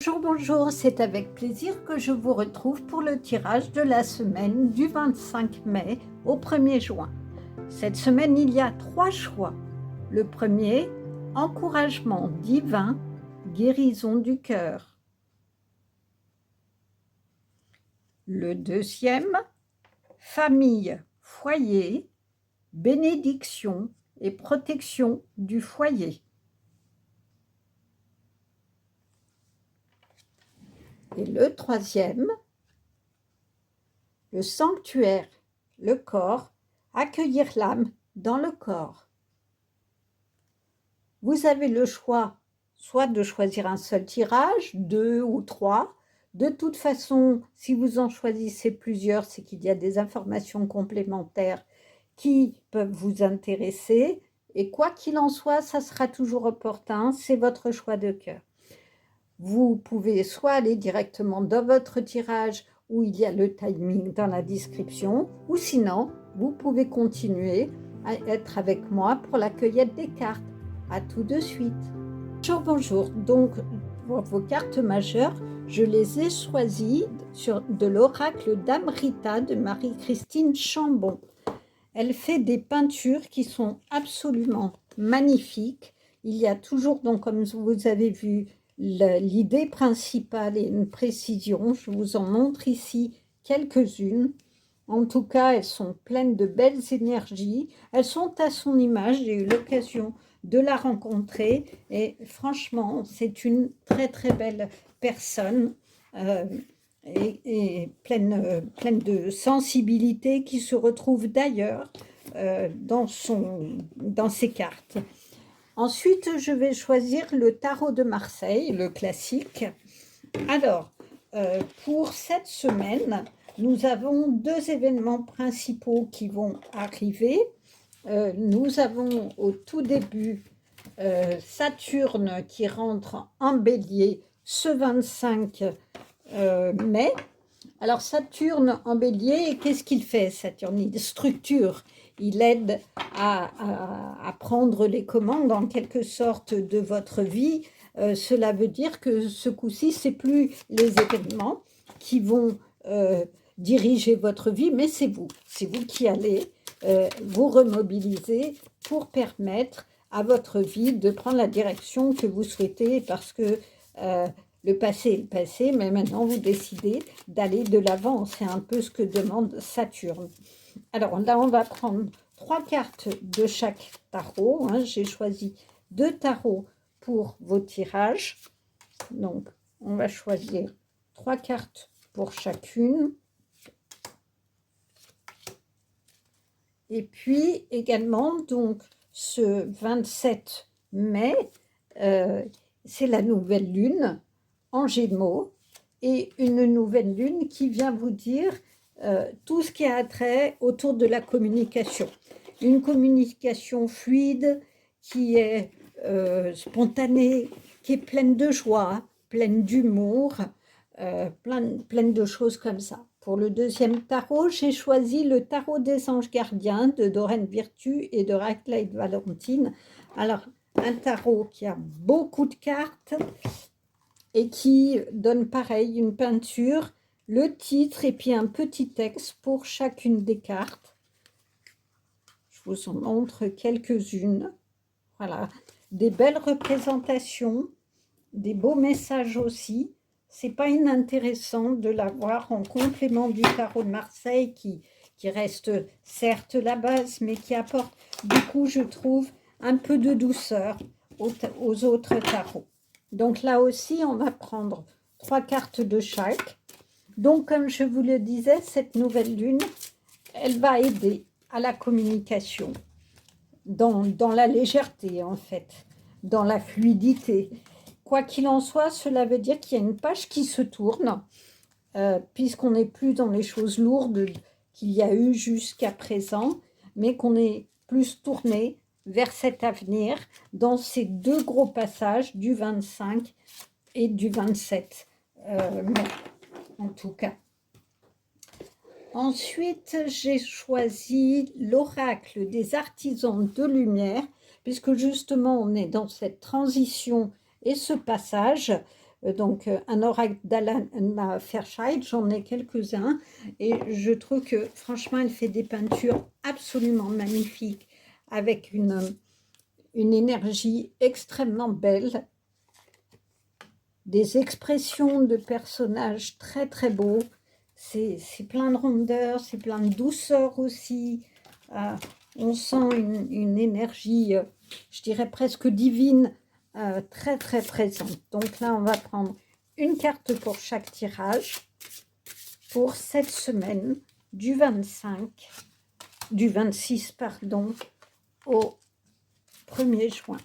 Bonjour, bonjour, c'est avec plaisir que je vous retrouve pour le tirage de la semaine du 25 mai au 1er juin. Cette semaine, il y a 3 choix. Le premier, encouragement divin, guérison du cœur. Le deuxième, famille, foyer, bénédiction et protection du foyer. Et le troisième, le sanctuaire, le corps, accueillir l'âme dans le corps. Vous avez le choix, soit de choisir un seul tirage, 2 ou 3. De toute façon, si vous en choisissez plusieurs, c'est qu'il y a des informations complémentaires qui peuvent vous intéresser. Et quoi qu'il en soit, ça sera toujours opportun, c'est votre choix de cœur. Vous pouvez soit aller directement dans votre tirage où il y a le timing dans la description, ou sinon, vous pouvez continuer à être avec moi pour la cueillette des cartes. À tout de suite. Bonjour, bonjour. Donc, vos cartes majeures, je les ai choisies de l'oracle d'Amrita de Marie-Christine Chambon. Elle fait des peintures qui sont absolument magnifiques. Il y a toujours, donc, comme vous avez vu, l'idée principale et une précision. Je vous en montre ici quelques-unes. En tout cas, elles sont pleines de belles énergies. Elles sont à son image. J'ai eu l'occasion de la rencontrer et franchement, c'est une très très belle personne et pleine de sensibilité qui se retrouve d'ailleurs dans ses cartes. Ensuite, je vais choisir le tarot de Marseille, le classique. Alors, pour cette semaine, nous avons 2 événements principaux qui vont arriver. Nous avons au tout début Saturne qui rentre en bélier ce 25 mai. Alors Saturne en bélier, qu'est-ce qu'il fait Saturne? Il structure, il aide à prendre les commandes en quelque sorte de votre vie. Cela veut dire que ce coup-ci, ce n'est plus les événements qui vont diriger votre vie, mais c'est vous qui allez vous remobiliser pour permettre à votre vie de prendre la direction que vous souhaitez, parce que le passé est le passé, mais maintenant vous décidez d'aller de l'avant. C'est un peu ce que demande Saturne. Alors là, on va prendre 3 cartes de chaque tarot. J'ai choisi 2 tarots pour vos tirages. Donc, on va choisir 3 cartes pour chacune. Et puis également, donc, ce 27 mai, c'est la nouvelle lune en Gémeaux, et une nouvelle lune qui vient vous dire tout ce qui a trait autour de la communication. Une communication fluide, qui est spontanée, qui est pleine de joie, pleine d'humour, pleine de choses comme ça. Pour le deuxième tarot, j'ai choisi le tarot des anges gardiens de Doreen Virtue et de Raclette Valentine. Alors, un tarot qui a beaucoup de cartes et qui donne pareil une peinture, le titre et puis un petit texte pour chacune des cartes. Je vous en montre quelques-unes. Voilà, des belles représentations, des beaux messages aussi. C'est pas inintéressant de l'avoir en complément du tarot de Marseille qui reste certes la base, mais qui apporte du coup, je trouve, un peu de douceur aux autres tarots. Donc là aussi, on va prendre 3 cartes de chaque. Donc, comme je vous le disais, cette nouvelle lune, elle va aider à la communication, dans la légèreté en fait, dans la fluidité. Quoi qu'il en soit, cela veut dire qu'il y a une page qui se tourne, puisqu'on n'est plus dans les choses lourdes qu'il y a eu jusqu'à présent, mais qu'on est plus tourné vers cet avenir dans ces 2 gros passages du 25 et du 27 mai, en tout cas. Ensuite, j'ai choisi l'oracle des artisans de lumière, puisque justement on est dans cette transition et ce passage. un oracle d'Alana Fairchild, j'en ai quelques-uns et je trouve que franchement elle fait des peintures absolument magnifiques avec une énergie extrêmement belle, des expressions de personnages très très beaux, c'est plein de rondeur, c'est plein de douceur aussi, on sent une énergie, je dirais presque divine, très très présente. Donc là on va prendre une carte pour chaque tirage pour cette semaine du 26 pardon, au 1er juin.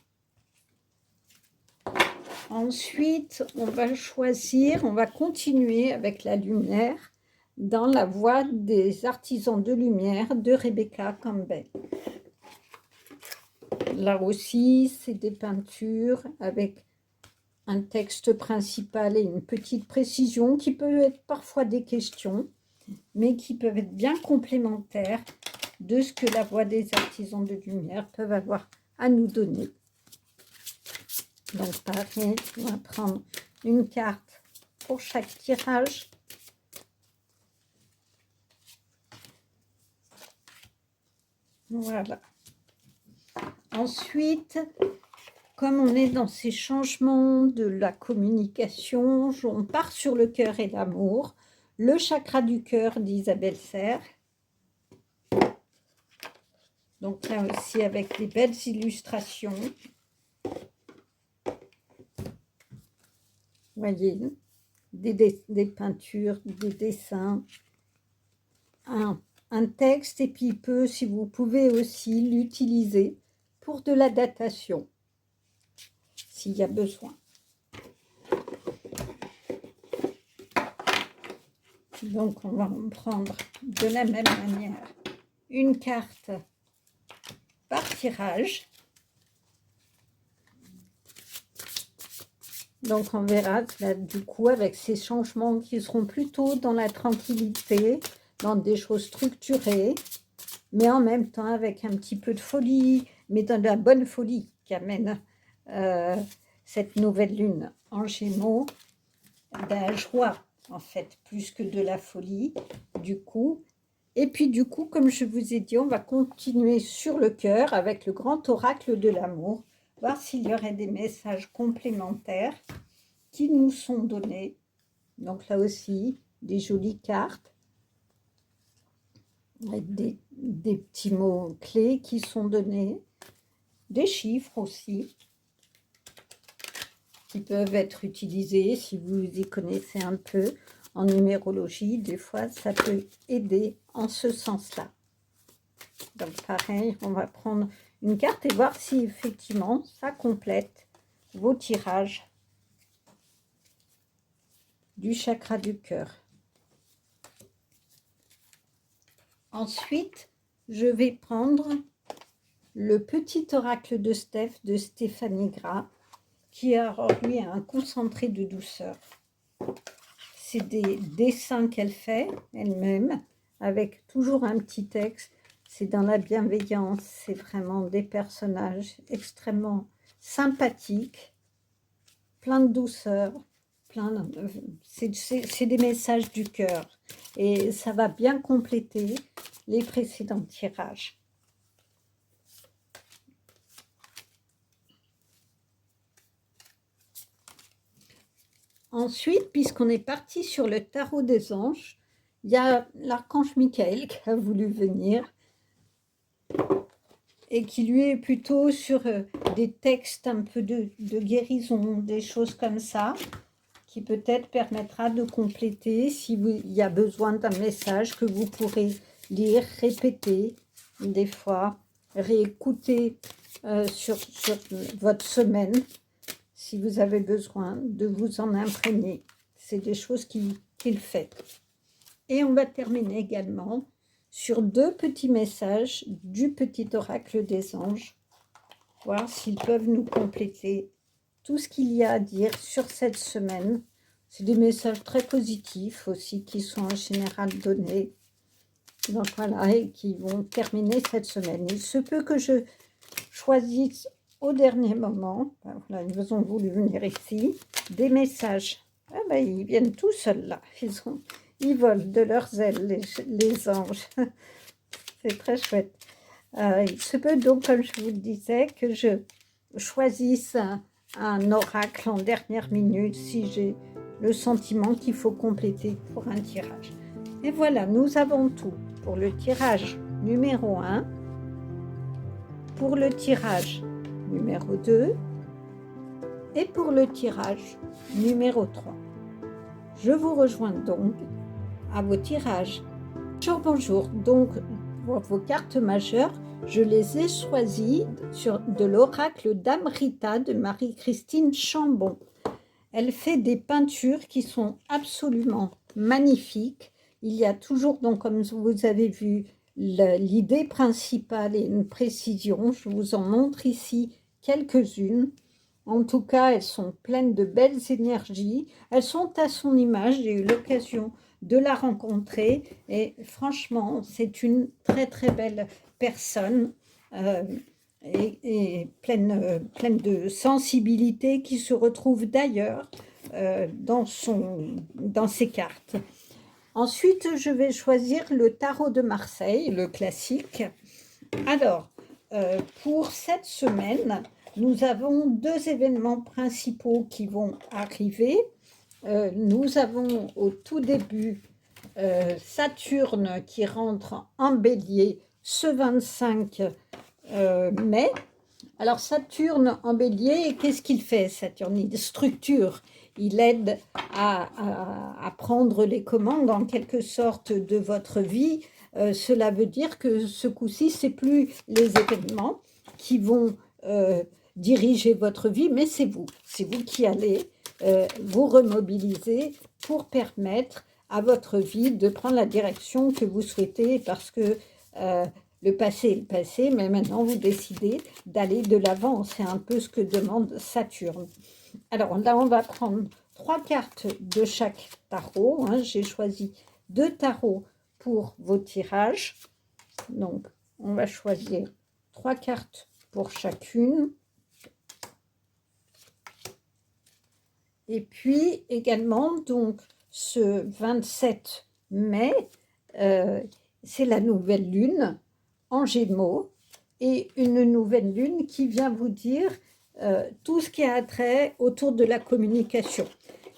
Ensuite, on va choisir, on va continuer avec la lumière dans la voie des artisans de lumière de Rebecca Campbell. Là aussi, c'est des peintures avec un texte principal et une petite précision qui peut être parfois des questions, mais qui peuvent être bien complémentaires de ce que la voie des artisans de lumière peuvent avoir à nous donner. Donc pareil, on va prendre une carte pour chaque tirage. Voilà. Ensuite, comme on est dans ces changements de la communication, on part sur le cœur et l'amour. Le chakra du cœur d'Isabelle Serre. Donc là aussi avec des belles illustrations. Vous voyez, des peintures, des dessins, un texte, et puis si vous pouvez aussi l'utiliser pour de la datation, s'il y a besoin. Donc on va en prendre de la même manière une carte par tirage. Donc on verra là, du coup avec ces changements qui seront plutôt dans la tranquillité, dans des choses structurées, mais en même temps avec un petit peu de folie, mais dans la bonne folie qui amène cette nouvelle lune en Gémeaux, de la joie en fait, plus que de la folie du coup. Et puis du coup, comme je vous ai dit, on va continuer sur le cœur avec le grand oracle de l'amour, voir s'il y aurait des messages complémentaires qui nous sont donnés. Donc là aussi, des jolies cartes, avec des petits mots clés qui sont donnés, des chiffres aussi, qui peuvent être utilisés si vous y connaissez un peu en numérologie. Des fois, ça peut aider en ce sens-là. Donc pareil, on va prendre une carte et voir si effectivement ça complète vos tirages du chakra du cœur. Ensuite, je vais prendre le petit oracle de Steph de Stéphanie Gras, qui a lui un concentré de douceur. C'est des dessins qu'elle fait elle-même, avec toujours un petit texte. C'est dans la bienveillance, c'est vraiment des personnages extrêmement sympathiques, plein de douceur, c'est des messages du cœur. Et ça va bien compléter les précédents tirages. Ensuite, puisqu'on est parti sur le tarot des anges, il y a l'archange Michael qui a voulu venir et qui lui est plutôt sur des textes un peu de guérison, des choses comme ça, qui peut-être permettra de compléter il y a besoin d'un message que vous pourrez lire, répéter, des fois, réécouter sur votre semaine, si vous avez besoin de vous en imprégner. C'est des choses qu'il fait. Et on va terminer également sur deux petits messages du petit oracle des anges, voir s'ils peuvent nous compléter tout ce qu'il y a à dire sur cette semaine. C'est des messages très positifs aussi qui sont en général donnés. Donc voilà, et qui vont terminer cette semaine. Il se peut que je choisisse au dernier moment, ben voilà, ils ont voulu venir ici, des messages. Ah ben, ils viennent tout seuls là, ils volent de leurs ailes, les anges. C'est très chouette. Il se peut donc, comme je vous le disais, que je choisisse un oracle en dernière minute si j'ai le sentiment qu'il faut compléter pour un tirage. Et voilà, nous avons tout pour le tirage numéro 1, pour le tirage numéro 2 et pour le tirage numéro 3. Je vous rejoins donc à vos tirages. Bonjour, bonjour. Donc, pour vos cartes majeures, je les ai choisies de l'oracle d'Amrita de Marie-Christine Chambon. Elle fait des peintures qui sont absolument magnifiques. Il y a toujours, donc, comme vous avez vu, l'idée principale et une précision. Je vous en montre ici quelques-unes. En tout cas, elles sont pleines de belles énergies. Elles sont à son image. J'ai eu l'occasion de la rencontrer et franchement, c'est une très très belle personne et pleine de sensibilité qui se retrouve d'ailleurs dans ses cartes. Ensuite, je vais choisir le tarot de Marseille, le classique. Alors, pour cette semaine, nous avons 2 événements principaux qui vont arriver. Nous avons au tout début Saturne qui rentre en bélier ce 25 mai. Alors Saturne en bélier, qu'est-ce qu'il fait Saturne? Il structure, il aide à prendre les commandes en quelque sorte de votre vie. Cela veut dire que ce coup-ci, ce n'est plus les événements qui vont diriger votre vie, mais c'est vous qui allez vous remobiliser pour permettre à votre vie de prendre la direction que vous souhaitez, parce que le passé est le passé, mais maintenant vous décidez d'aller de l'avant. C'est un peu ce que demande Saturne. Alors là, on va prendre 3 cartes de chaque tarot. J'ai choisi 2 tarots pour vos tirages. Donc, on va choisir 3 cartes pour chacune. Et puis également, donc, ce 27 mai, c'est la nouvelle lune en Gémeaux, et une nouvelle lune qui vient vous dire tout ce qui a trait autour de la communication.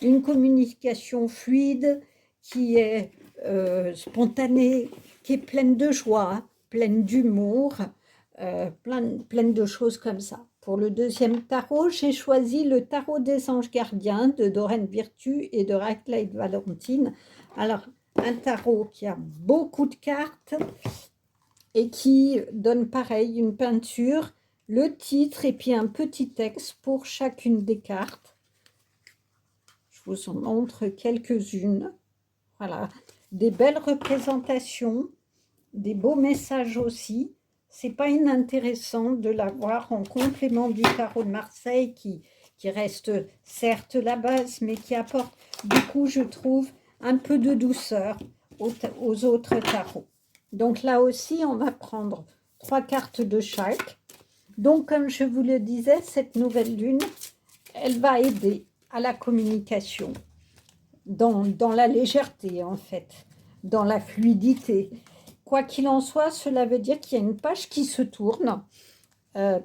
Une communication fluide, qui est spontanée, qui est pleine de joie, pleine d'humour, pleine de choses comme ça. Pour le deuxième tarot, j'ai choisi le tarot des anges gardiens de Doreen Virtue et de Raclette Valentine. Alors, un tarot qui a beaucoup de cartes et qui donne pareil une peinture, le titre et puis un petit texte pour chacune des cartes. Je vous en montre quelques-unes. Voilà, des belles représentations, des beaux messages aussi. C'est pas inintéressant de l'avoir en complément du tarot de Marseille qui reste certes la base, mais qui apporte du coup, je trouve, un peu de douceur aux autres tarots. Donc là aussi, on va prendre 3 cartes de chaque. Donc, comme je vous le disais, cette nouvelle lune, elle va aider à la communication, dans la légèreté en fait, dans la fluidité. Quoi qu'il en soit, cela veut dire qu'il y a une page qui se tourne,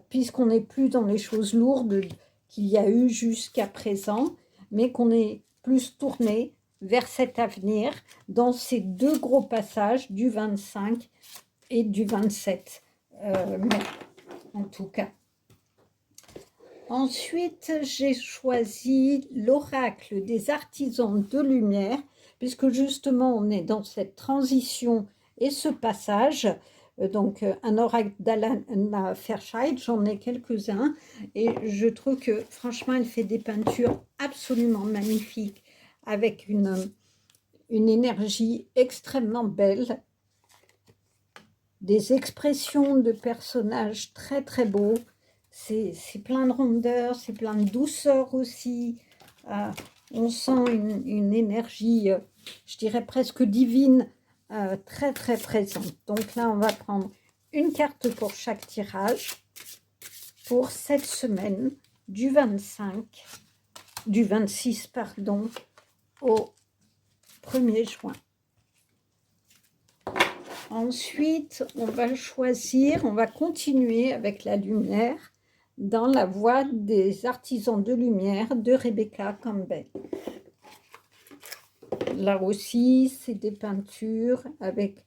puisqu'on n'est plus dans les choses lourdes qu'il y a eu jusqu'à présent, mais qu'on est plus tourné vers cet avenir dans ces 2 gros passages du 25 et du 27 mai, en tout cas. Ensuite, j'ai choisi l'oracle des artisans de lumière, puisque justement, on est dans cette transition et ce passage. Donc, un oracle d'Alana Fairchild, j'en ai quelques-uns, et je trouve que, franchement, elle fait des peintures absolument magnifiques, avec une énergie extrêmement belle, des expressions de personnages très, très beaux. C'est plein de rondeur, c'est plein de douceur aussi. On sent une énergie, je dirais presque divine, très très présente. Donc là, on va prendre une carte pour chaque tirage. pour cette semaine du 26 pardon, au 1er juin. Ensuite, on va continuer avec la lumière dans la voie des artisans de lumière de Rebecca Campbell. Là aussi, c'est des peintures avec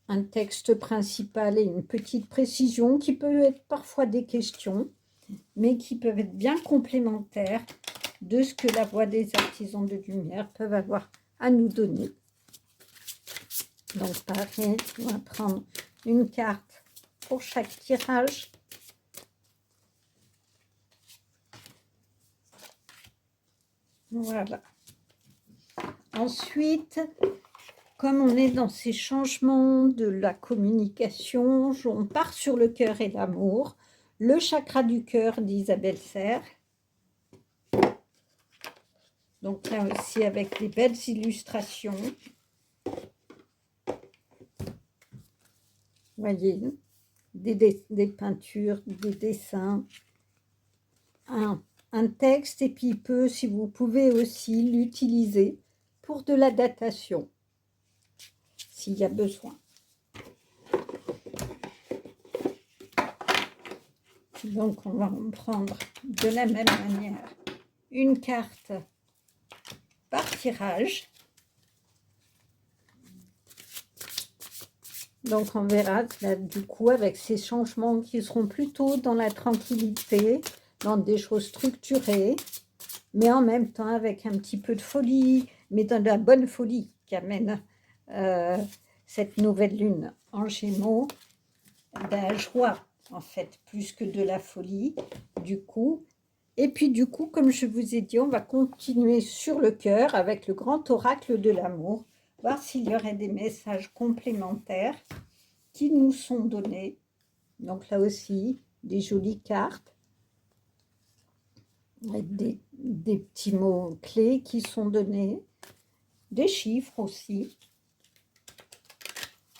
un texte principal et une petite précision qui peut être parfois des questions, mais qui peuvent être bien complémentaires de ce que la voix des artisans de lumière peuvent avoir à nous donner. Donc pareil, on va prendre une carte pour chaque tirage. Voilà. Ensuite, comme on est dans ces changements de la communication, on part sur le cœur et l'amour. Le chakra du cœur d'Isabelle Serre. Donc là aussi avec des belles illustrations. Vous voyez, des peintures, des dessins, un texte, et puis si vous pouvez aussi l'utiliser pour de la datation, s'il y a besoin. Donc on va en prendre de la même manière une carte par tirage. Donc on verra là, du coup avec ces changements qui seront plutôt dans la tranquillité, dans des choses structurées, mais en même temps avec un petit peu de folie, mais dans de la bonne folie qui amène cette nouvelle lune en Gémeaux, de la joie en fait, plus que de la folie du coup. Et puis du coup, comme je vous ai dit, on va continuer sur le cœur avec le grand oracle de l'amour, voir s'il y aurait des messages complémentaires qui nous sont donnés. Donc là aussi, des jolies cartes, avec des petits mots clés qui sont donnés, des chiffres aussi,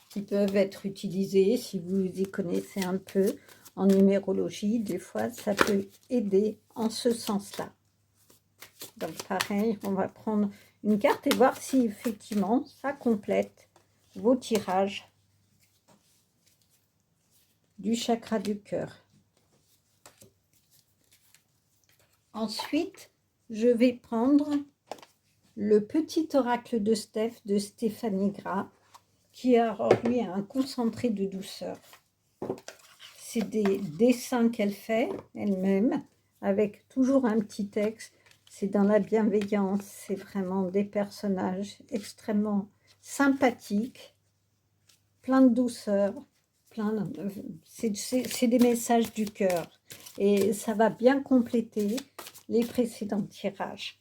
qui peuvent être utilisés si vous y connaissez un peu en numérologie. Des fois, ça peut aider en ce sens-là. Donc pareil, on va prendre une carte et voir si effectivement ça complète vos tirages du chakra du cœur. Ensuite, je vais prendre le petit oracle de Steph de Stéphanie Gras, qui a lui un concentré de douceur. C'est des dessins qu'elle fait elle-même, avec toujours un petit texte. C'est dans la bienveillance, c'est vraiment des personnages extrêmement sympathiques, plein de douceur, c'est des messages du cœur. Et ça va bien compléter les précédents tirages.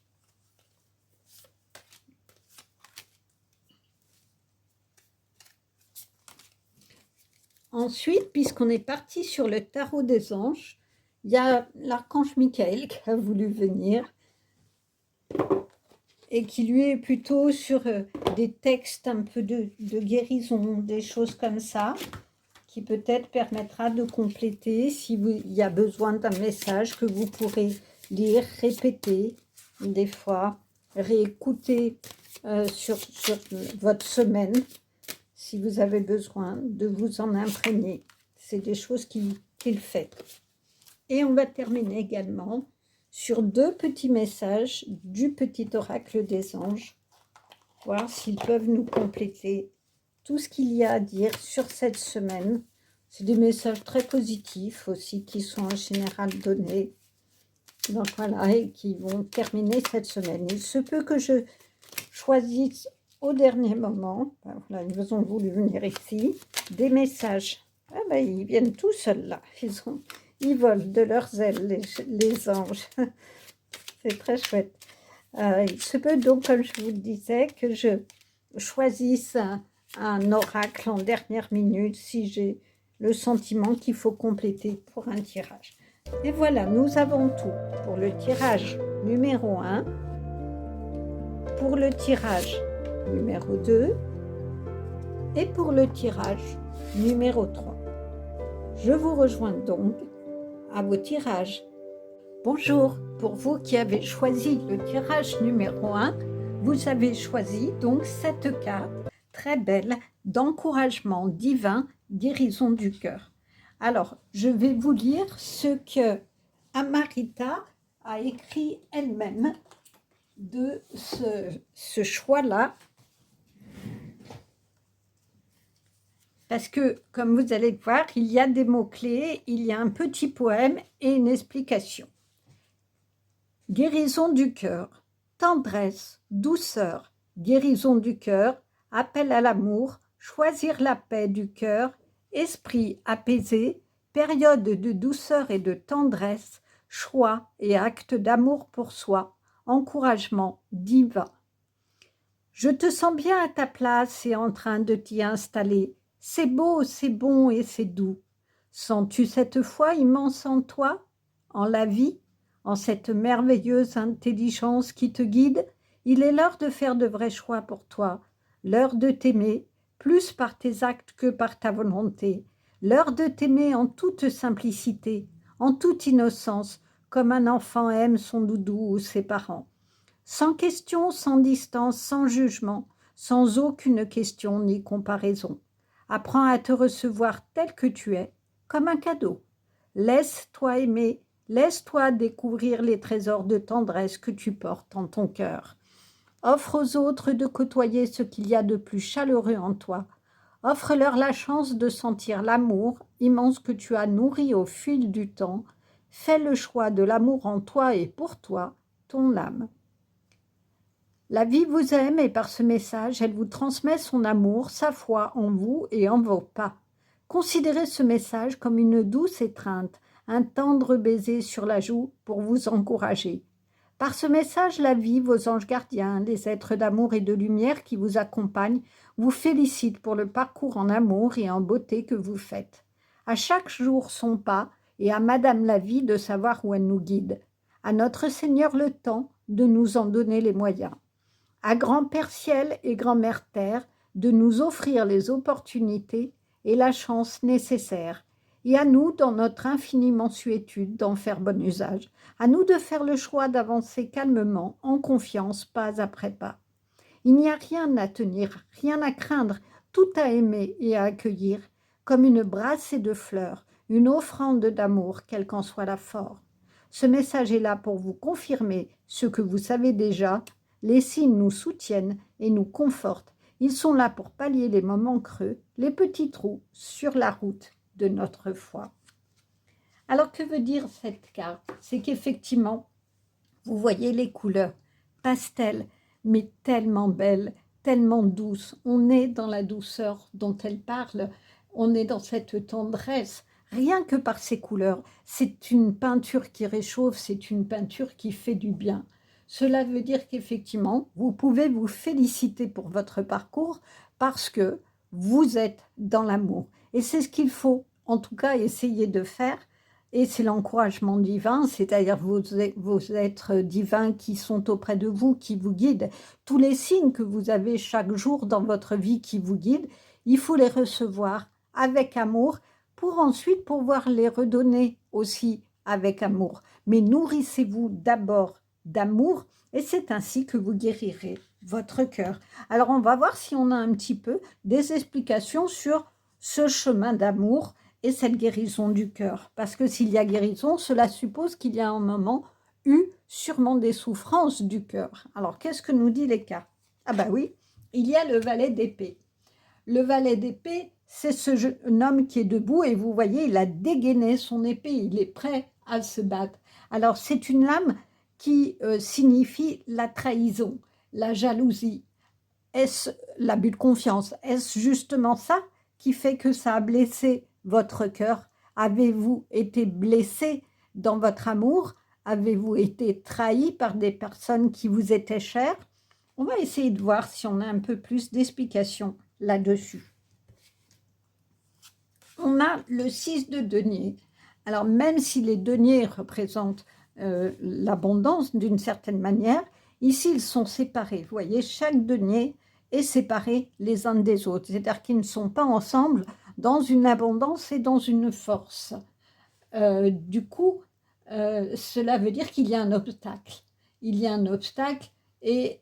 Ensuite, puisqu'on est parti sur le tarot des anges, il y a l'archange Michael qui a voulu venir et qui lui est plutôt sur des textes un peu de guérison, des choses comme ça, qui peut-être permettra de compléter il y a besoin d'un message que vous pourrez lire, répéter, des fois, réécouter sur votre semaine, si vous avez besoin de vous en imprégner. C'est des choses qu'il fait. Et on va terminer également sur 2 petits messages du petit oracle des anges, voir s'ils peuvent nous compléter tout ce qu'il y a à dire sur cette semaine. C'est des messages très positifs aussi qui sont en général donnés. Donc voilà, et qui vont terminer cette semaine. Il se peut que je choisisse au dernier moment, voilà, ils ont voulu venir ici, des messages. Ah ben, ils viennent tout seuls là, ils volent de leurs ailes, les anges. C'est très chouette. Il se peut donc, comme je vous le disais, que je choisisse un oracle en dernière minute si j'ai le sentiment qu'il faut compléter pour un tirage. Et voilà, nous avons tout pour le tirage numéro 1, pour le tirage numéro 2 et pour le tirage numéro 3. Je vous rejoins donc à vos tirages. Bonjour, pour vous qui avez choisi le tirage numéro 1, vous avez choisi donc cette carte très belle d'encouragement divin, guérison du cœur. Alors, je vais vous lire ce que Amarita a écrit elle-même de ce choix-là. Parce que, comme vous allez le voir, il y a des mots-clés, il y a un petit poème et une explication. Guérison du cœur, tendresse, douceur, guérison du cœur, appel à l'amour, choisir la paix du cœur, esprit apaisé, période de douceur et de tendresse, choix et acte d'amour pour soi, encouragement divin. Je te sens bien à ta place et en train de t'y installer. C'est beau, c'est bon et c'est doux. Sens-tu cette foi immense en toi, en la vie, en cette merveilleuse intelligence qui te guide? Il est l'heure de faire de vrais choix pour toi, l'heure de t'aimer, plus par tes actes que par ta volonté, l'heure de t'aimer en toute simplicité, en toute innocence, comme un enfant aime son doudou ou ses parents. Sans question, sans distance, sans jugement, sans aucune question ni comparaison. Apprends à te recevoir tel que tu es, comme un cadeau. Laisse-toi aimer, laisse-toi découvrir les trésors de tendresse que tu portes en ton cœur. Offre aux autres de côtoyer ce qu'il y a de plus chaleureux en toi. Offre-leur la chance de sentir l'amour immense que tu as nourri au fil du temps. Fais le choix de l'amour en toi et pour toi, ton âme. La vie vous aime et par ce message, elle vous transmet son amour, sa foi en vous et en vos pas. Considérez ce message comme une douce étreinte, un tendre baiser sur la joue pour vous encourager. Par ce message, la vie, vos anges gardiens, les êtres d'amour et de lumière qui vous accompagnent, vous félicitent pour le parcours en amour et en beauté que vous faites. À chaque jour son pas et à Madame la vie de savoir où elle nous guide. À notre Seigneur le temps de nous en donner les moyens. À Grand-Père Ciel et Grand-Mère Terre de nous offrir les opportunités et la chance nécessaires, et à nous, dans notre infinie mansuétude, d'en faire bon usage, à nous de faire le choix d'avancer calmement, en confiance, pas après pas. Il n'y a rien à tenir, rien à craindre, tout à aimer et à accueillir, comme une brassée de fleurs, une offrande d'amour, quelle qu'en soit la forme. Ce message est là pour vous confirmer ce que vous savez déjà. Les signes nous soutiennent et nous confortent. Ils sont là pour pallier les moments creux, les petits trous sur la route de notre foi. Alors, que veut dire cette carte? C'est qu'effectivement, vous voyez les couleurs pastel, mais tellement belles, tellement douces. On est dans la douceur dont elle parle, on est dans cette tendresse. Rien que par ces couleurs, c'est une peinture qui réchauffe, c'est une peinture qui fait du bien. Cela veut dire qu'effectivement, vous pouvez vous féliciter pour votre parcours parce que vous êtes dans l'amour. Et c'est ce qu'il faut, en tout cas, essayer de faire. Et c'est l'encouragement divin, c'est-à-dire vos êtres divins qui sont auprès de vous, qui vous guident. Tous les signes que vous avez chaque jour dans votre vie qui vous guident, il faut les recevoir avec amour pour ensuite pouvoir les redonner aussi avec amour. Mais nourrissez-vous d'abord d'amour et c'est ainsi que vous guérirez votre cœur. Alors on va voir si on a un petit peu des explications sur ce chemin d'amour et cette guérison du cœur. Parce que s'il y a guérison, cela suppose qu'il y a un moment eu sûrement des souffrances du cœur. Alors qu'est-ce que nous dit les cartes? Ah bah oui, il y a le valet d'épée. Le valet d'épée, c'est ce jeune homme qui est debout et vous voyez, il a dégainé son épée, il est prêt à se battre. Alors c'est une lame qui signifie la trahison, la jalousie. Est-ce l'abus de confiance? Est-ce justement ça qui fait que ça a blessé votre cœur? Avez-vous été blessé dans votre amour? Avez-vous été trahi par des personnes qui vous étaient chères? On va essayer de voir si on a un peu plus d'explications là-dessus. On a le 6 de denier. Alors même si les deniers représentent l'abondance d'une certaine manière, ici ils sont séparés. Vous voyez, chaque denier est séparé les uns des autres, c'est-à-dire qu'ils ne sont pas ensemble dans une abondance et dans une force. Du coup, cela veut dire qu'il y a un obstacle. Il y a un obstacle et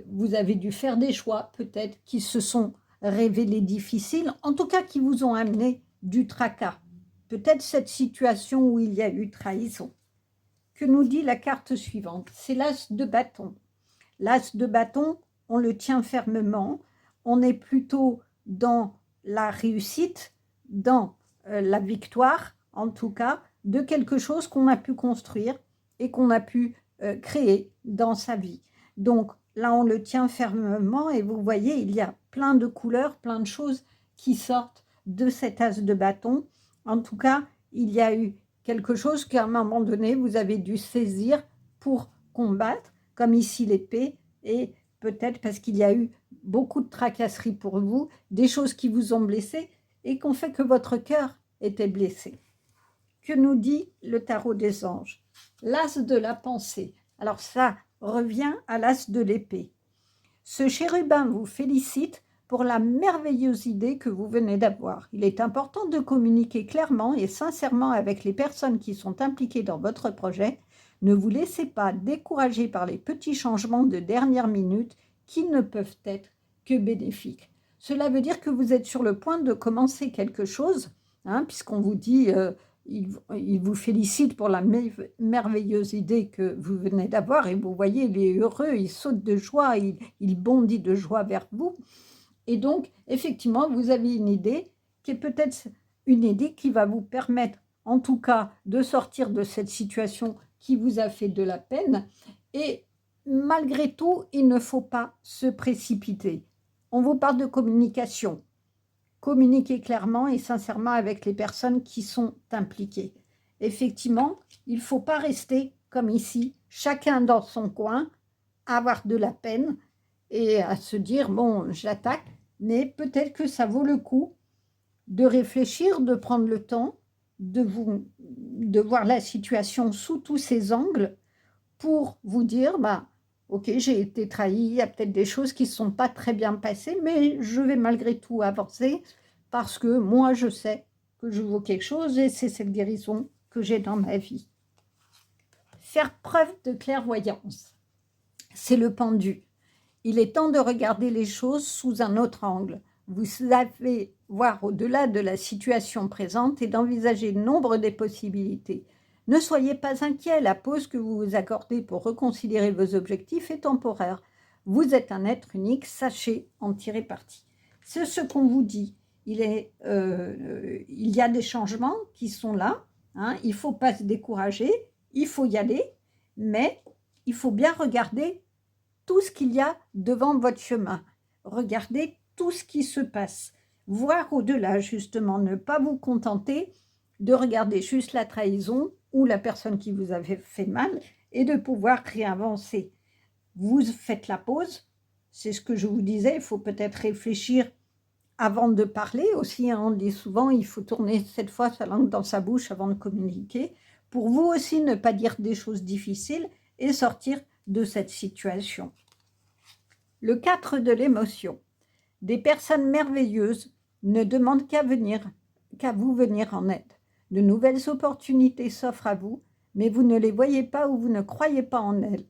vous avez dû faire des choix peut-être qui se sont révélés difficiles, en tout cas qui vous ont amené du tracas. Peut-être cette situation où il y a eu trahison. Que nous dit la carte suivante? C'est l'as de bâton. L'as de bâton, on le tient fermement, on est plutôt dans la réussite, dans la victoire, en tout cas, de quelque chose qu'on a pu construire et qu'on a pu créer dans sa vie. Donc là, on le tient fermement et vous voyez, il y a plein de couleurs, plein de choses qui sortent de cet as de bâton. En tout cas, il y a eu quelque chose qu'à un moment donné, vous avez dû saisir pour combattre, comme ici l'épée, et peut-être parce qu'il y a eu beaucoup de tracasseries pour vous, des choses qui vous ont blessé et qui ont fait que votre cœur était blessé. Que nous dit le tarot des anges? L'as de la pensée. Alors ça revient à l'as de l'épée. Ce chérubin vous félicite pour la merveilleuse idée que vous venez d'avoir. Il est important de communiquer clairement et sincèrement avec les personnes qui sont impliquées dans votre projet. Ne vous laissez pas décourager par les petits changements de dernière minute qui ne peuvent être que bénéfiques. Cela veut dire que vous êtes sur le point de commencer quelque chose, puisqu'on vous dit, il vous félicite pour la merveilleuse idée que vous venez d'avoir, et vous voyez, il est heureux, il saute de joie, il bondit de joie vers vous. Et donc, effectivement, vous avez une idée qui est peut-être une idée qui va vous permettre, en tout cas, de sortir de cette situation qui vous a fait de la peine. Et malgré tout, il ne faut pas se précipiter. On vous parle de communication. Communiquer clairement et sincèrement avec les personnes qui sont impliquées. Effectivement, il ne faut pas rester comme ici, chacun dans son coin, à avoir de la peine et à se dire, bon, j'attaque, mais peut-être que ça vaut le coup de réfléchir, de prendre le temps, de voir la situation sous tous ses angles pour vous dire, bah, ok, j'ai été trahi, il y a peut-être des choses qui ne sont pas très bien passées, mais je vais malgré tout avancer parce que moi, je sais que je vaux quelque chose et c'est cette guérison que j'ai dans ma vie. Faire preuve de clairvoyance, c'est le pendu. Il est temps de regarder les choses sous un autre angle. Vous savez voir au-delà de la situation présente et d'envisager le nombre des possibilités. Ne soyez pas inquiet, la pause que vous vous accordez pour reconsidérer vos objectifs est temporaire. Vous êtes un être unique, sachez en tirer parti. C'est ce qu'on vous dit. Il y a des changements qui sont là, il ne faut pas se décourager, il faut y aller, mais il faut bien regarder tout ce qu'il y a devant votre chemin. Regardez tout ce qui se passe. Voir au-delà, justement, ne pas vous contenter de regarder juste la trahison ou la personne qui vous avait fait mal et de pouvoir réavancer. Vous faites la pause, c'est ce que je vous disais, il faut peut-être réfléchir avant de parler aussi. On dit souvent, il faut tourner 7 fois sa langue dans sa bouche avant de communiquer, pour vous aussi ne pas dire des choses difficiles et sortir de cette situation. Le 4 de l'émotion. Des personnes merveilleuses ne demandent qu'à vous venir en aide. De nouvelles opportunités s'offrent à vous, mais vous ne les voyez pas ou vous ne croyez pas en elles.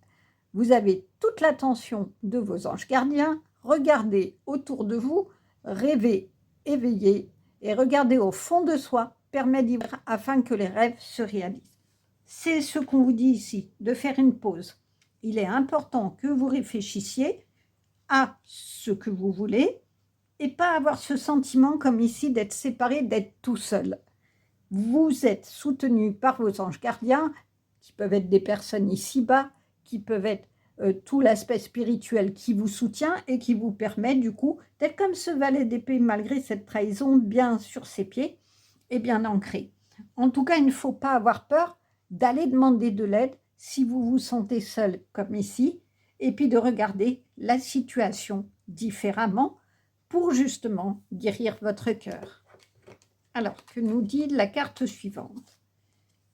Vous avez toute l'attention de vos anges gardiens. Regardez autour de vous, rêvez, éveillez et regardez au fond de soi permet d'y voir afin que les rêves se réalisent. C'est ce qu'on vous dit ici, de faire une pause. Il est important que vous réfléchissiez à ce que vous voulez et pas avoir ce sentiment comme ici d'être séparé, d'être tout seul. Vous êtes soutenu par vos anges gardiens, qui peuvent être des personnes ici-bas, qui peuvent être tout l'aspect spirituel qui vous soutient et qui vous permet du coup d'être comme ce valet d'épée malgré cette trahison bien sur ses pieds et bien ancré. En tout cas, il ne faut pas avoir peur d'aller demander de l'aide si vous vous sentez seul comme ici et puis de regarder la situation différemment pour justement guérir votre cœur. Alors, que nous dit la carte suivante?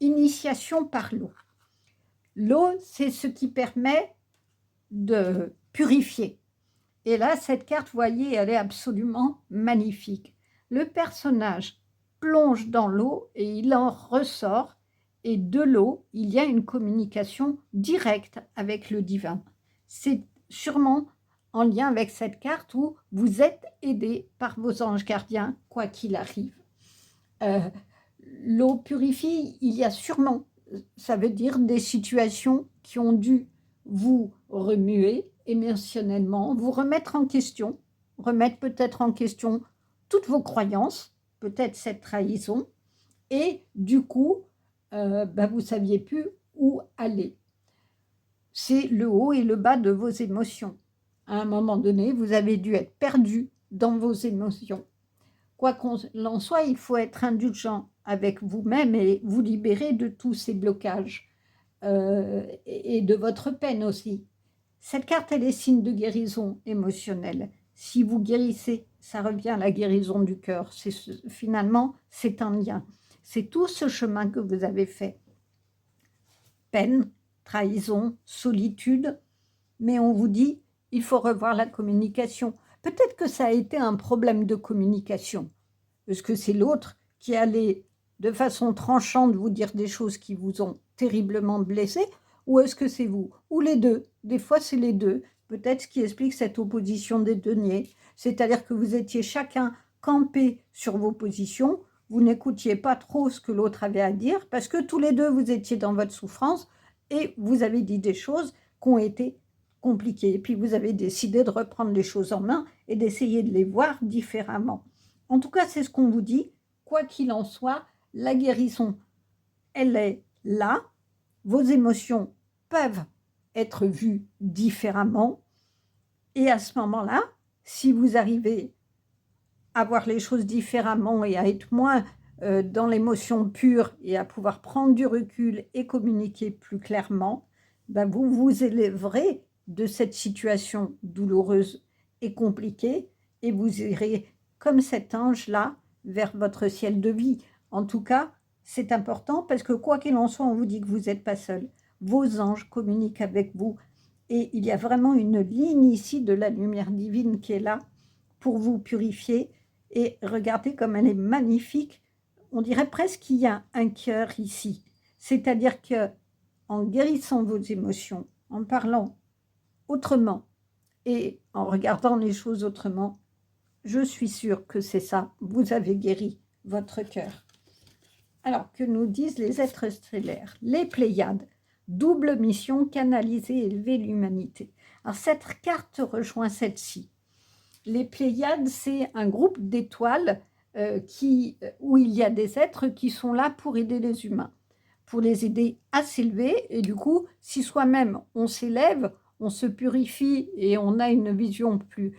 Initiation par l'eau. L'eau, c'est ce qui permet de purifier. Et là, cette carte, vous voyez, elle est absolument magnifique. Le personnage plonge dans l'eau et il en ressort. Et de l'eau, il y a une communication directe avec le divin. C'est sûrement en lien avec cette carte où vous êtes aidé par vos anges gardiens, quoi qu'il arrive. L'eau purifie, il y a sûrement, ça veut dire des situations qui ont dû vous remuer émotionnellement, vous remettre en question, remettre peut-être en question toutes vos croyances, peut-être cette trahison, et du coup, vous ne saviez plus où aller. C'est le haut et le bas de vos émotions. À un moment donné, vous avez dû être perdu dans vos émotions. Quoi qu'il en soit, il faut être indulgent avec vous-même et vous libérer de tous ces blocages et de votre peine aussi. Cette carte, elle est signe de guérison émotionnelle. Si vous guérissez, ça revient à la guérison du cœur. Finalement, c'est un lien. C'est tout ce chemin que vous avez fait. Peine, trahison, solitude, mais on vous dit, il faut revoir la communication. Peut-être que ça a été un problème de communication. Est-ce que c'est l'autre qui allait de façon tranchante vous dire des choses qui vous ont terriblement blessé, ou est-ce que c'est vous? Ou les deux? Des fois, c'est les deux. Peut-être ce qui explique cette opposition des deniers. C'est-à-dire que vous étiez chacun campé sur vos positions, vous n'écoutiez pas trop ce que l'autre avait à dire, parce que tous les deux, vous étiez dans votre souffrance, et vous avez dit des choses qui ont été compliquées. Et puis, vous avez décidé de reprendre les choses en main et d'essayer de les voir différemment. En tout cas, c'est ce qu'on vous dit. Quoi qu'il en soit, la guérison, elle est là. Vos émotions peuvent être vues différemment. Et à ce moment-là, si vous arrivez à voir les choses différemment et à être moins dans l'émotion pure et à pouvoir prendre du recul et communiquer plus clairement, vous vous élèverez de cette situation douloureuse et compliquée et vous irez comme cet ange-là vers votre ciel de vie. En tout cas, c'est important parce que quoi qu'il en soit, on vous dit que vous n'êtes pas seul. Vos anges communiquent avec vous et il y a vraiment une ligne ici de la lumière divine qui est là pour vous purifier. Et regardez comme elle est magnifique. On dirait presque qu'il y a un cœur ici. C'est-à-dire que en guérissant vos émotions, en parlant autrement et en regardant les choses autrement, je suis sûre que c'est ça. Vous avez guéri votre cœur. Alors, que nous disent les êtres stellaires? Les Pléiades, double mission, canaliser et élever l'humanité. Alors, cette carte rejoint celle-ci. Les Pléiades, c'est un groupe d'étoiles où il y a des êtres qui sont là pour aider les humains, pour les aider à s'élever. Et du coup, si soi-même on s'élève, on se purifie et on a une vision plus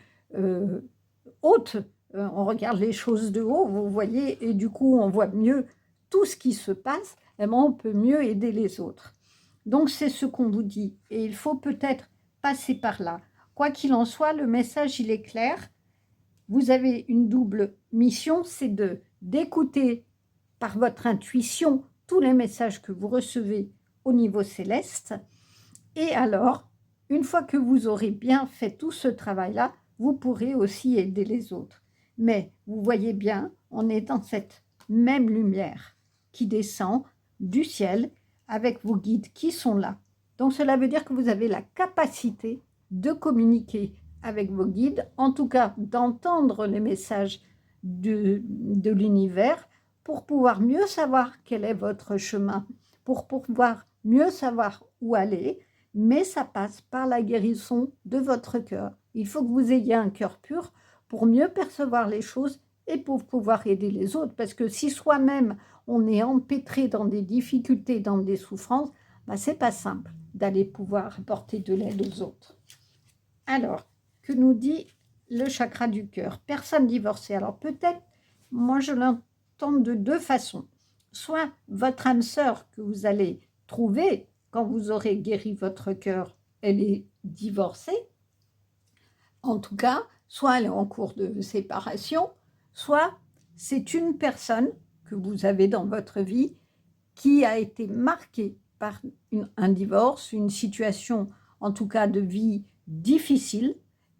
haute, on regarde les choses de haut, vous voyez, et du coup, on voit mieux tout ce qui se passe, et on peut mieux aider les autres. Donc, c'est ce qu'on vous dit. Et il faut peut-être passer par là. Quoi qu'il en soit, le message, il est clair. Vous avez une double mission, c'est d'écouter par votre intuition tous les messages que vous recevez au niveau céleste. Et alors, une fois que vous aurez bien fait tout ce travail-là, vous pourrez aussi aider les autres. Mais vous voyez bien, on est dans cette même lumière qui descend du ciel avec vos guides qui sont là. Donc cela veut dire que vous avez la capacité de communiquer avec vos guides, en tout cas d'entendre les messages de l'univers pour pouvoir mieux savoir quel est votre chemin, pour pouvoir mieux savoir où aller, mais ça passe par la guérison de votre cœur. Il faut que vous ayez un cœur pur pour mieux percevoir les choses et pour pouvoir aider les autres, parce que si soi-même on est empêtré dans des difficultés, dans des souffrances, c'est pas simple d'aller pouvoir apporter de l'aide aux autres. Alors, que nous dit le chakra du cœur? Personne divorcée. Alors peut-être, moi je l'entends de deux façons. Soit votre âme sœur que vous allez trouver quand vous aurez guéri votre cœur, elle est divorcée. En tout cas, soit elle est en cours de séparation, soit c'est une personne que vous avez dans votre vie qui a été marquée par un divorce, une situation en tout cas de vie difficile,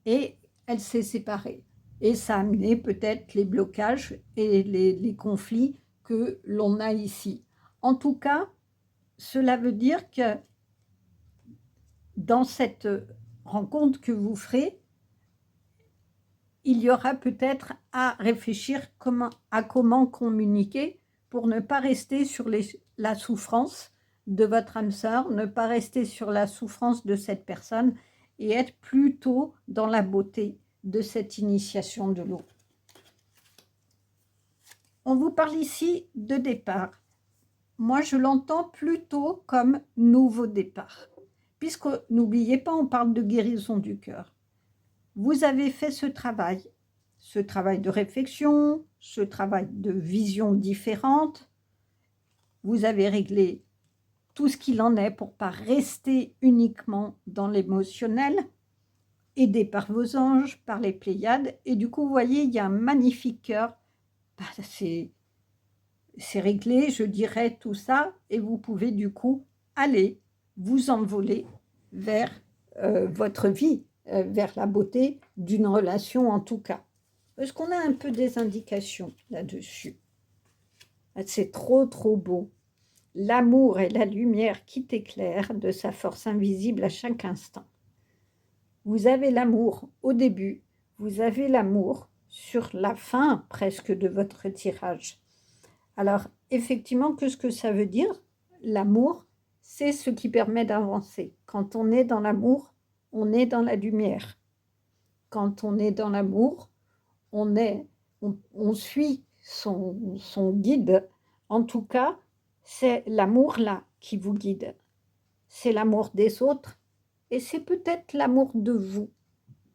et elle s'est séparée. Et ça a amené peut-être les blocages et les conflits que l'on a ici. En tout cas, cela veut dire que dans cette rencontre que vous ferez, il y aura peut-être à réfléchir à comment communiquer pour ne pas rester sur la souffrance de votre âme sœur, ne pas rester sur la souffrance de cette personne et être plutôt dans la beauté de cette initiation de l'eau. On vous parle ici de départ. Moi, je l'entends plutôt comme nouveau départ, puisque, n'oubliez pas, on parle de guérison du cœur. Vous avez fait ce travail de réflexion, ce travail de vision différente. Vous avez réglé tout ce qu'il en est pour ne pas rester uniquement dans l'émotionnel, aidé par vos anges, par les Pléiades. Et du coup, vous voyez, il y a un magnifique cœur. C'est réglé, je dirais, tout ça. Et vous pouvez du coup aller vous envoler vers votre vie, vers la beauté d'une relation en tout cas. Est-ce qu'on a un peu des indications là-dessus? C'est trop, trop beau. L'amour est la lumière qui t'éclaire de sa force invisible à chaque instant. Vous avez l'amour au début, vous avez l'amour sur la fin presque de votre tirage. Alors, effectivement, qu'est-ce que ça veut dire? L'amour, c'est ce qui permet d'avancer. Quand on est dans l'amour, on est dans la lumière. Quand on est dans l'amour, on suit son guide. En tout cas, c'est l'amour là qui vous guide. C'est l'amour des autres et c'est peut-être l'amour de vous.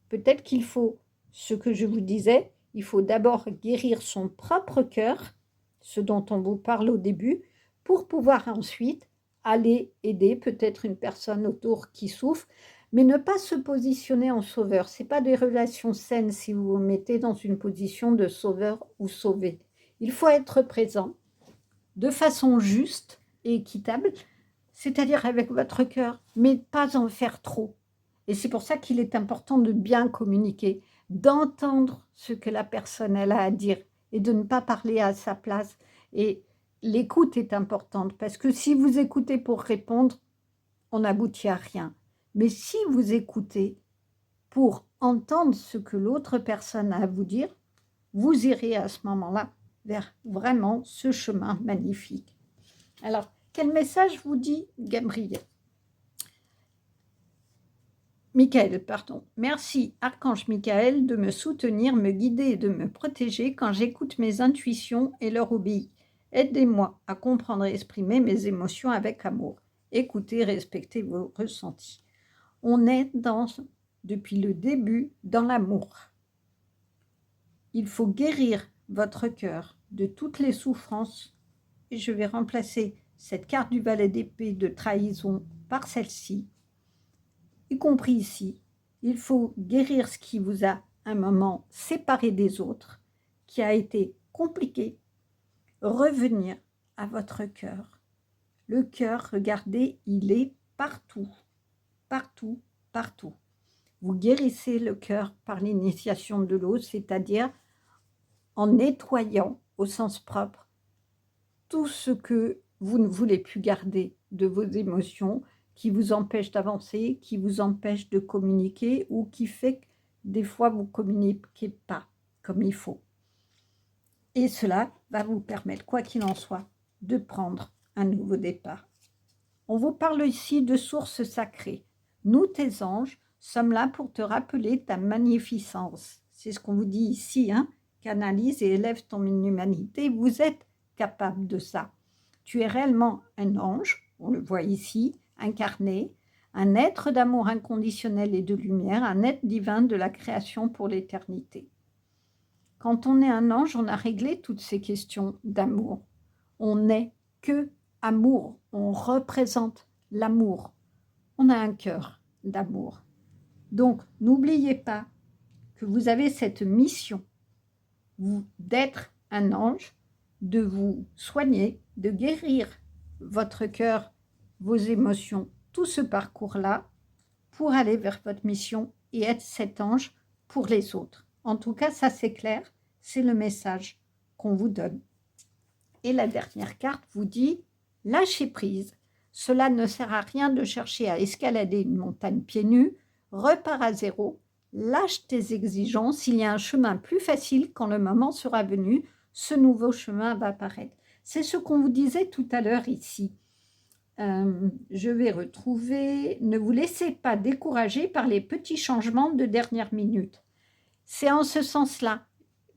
Peut-être qu'il faut, ce que je vous disais, il faut d'abord guérir son propre cœur, ce dont on vous parle au début, pour pouvoir ensuite aller aider peut-être une personne autour qui souffre, mais ne pas se positionner en sauveur. Ce n'est pas des relations saines si vous vous mettez dans une position de sauveur ou sauvé. Il faut être présent de façon juste et équitable, c'est-à-dire avec votre cœur, mais pas en faire trop. Et c'est pour ça qu'il est important de bien communiquer, d'entendre ce que la personne elle a à dire et de ne pas parler à sa place. Et l'écoute est importante parce que si vous écoutez pour répondre, on n'aboutit à rien. Mais si vous écoutez pour entendre ce que l'autre personne a à vous dire, vous irez à ce moment-là vers vraiment ce chemin magnifique. Alors, quel message vous dit Gabriel? Michael, pardon. Merci, Archange Michael, de me soutenir, me guider et de me protéger quand j'écoute mes intuitions et leur obéis. Aidez-moi à comprendre et exprimer mes émotions avec amour. Écoutez, respectez vos ressentis. On est depuis le début dans l'amour. Il faut guérir votre cœur de toutes les souffrances. Et je vais remplacer cette carte du valet d'épée de trahison par celle-ci. Y compris ici, il faut guérir ce qui vous a un moment séparé des autres, qui a été compliqué, revenir à votre cœur. Le cœur, regardez, il est partout, partout, partout. Vous guérissez le cœur par l'initiation de l'eau, c'est-à-dire en nettoyant au sens propre tout ce que vous ne voulez plus garder de vos émotions, qui vous empêche d'avancer, qui vous empêche de communiquer ou qui fait que des fois vous ne communiquez pas comme il faut. Et cela va vous permettre, quoi qu'il en soit, de prendre un nouveau départ. On vous parle ici de sources sacrées. Nous, tes anges, sommes là pour te rappeler ta magnificence. C'est ce qu'on vous dit ici, hein? Canalise et élève ton humanité. Vous êtes capable de ça. Tu es réellement un ange, on le voit ici, incarné, un être d'amour inconditionnel et de lumière, un être divin de la création pour l'éternité. Quand on est un ange, on a réglé toutes ces questions d'amour. On n'est que amour, on représente l'amour. On a un cœur d'amour. Donc, n'oubliez pas que vous avez cette mission d'être un ange, de vous soigner, de guérir votre cœur, vos émotions, tout ce parcours-là pour aller vers votre mission et être cet ange pour les autres. En tout cas, ça c'est clair, c'est le message qu'on vous donne. Et la dernière carte vous dit « Lâchez prise. Cela ne sert à rien de chercher à escalader une montagne pieds nus. Repars à zéro. Lâche tes exigences. Il y a un chemin plus facile quand le moment sera venu. Ce nouveau chemin va apparaître. » C'est ce qu'on vous disait tout à l'heure ici. Je vais retrouver « Ne vous laissez pas décourager par les petits changements de dernière minute. » C'est en ce sens-là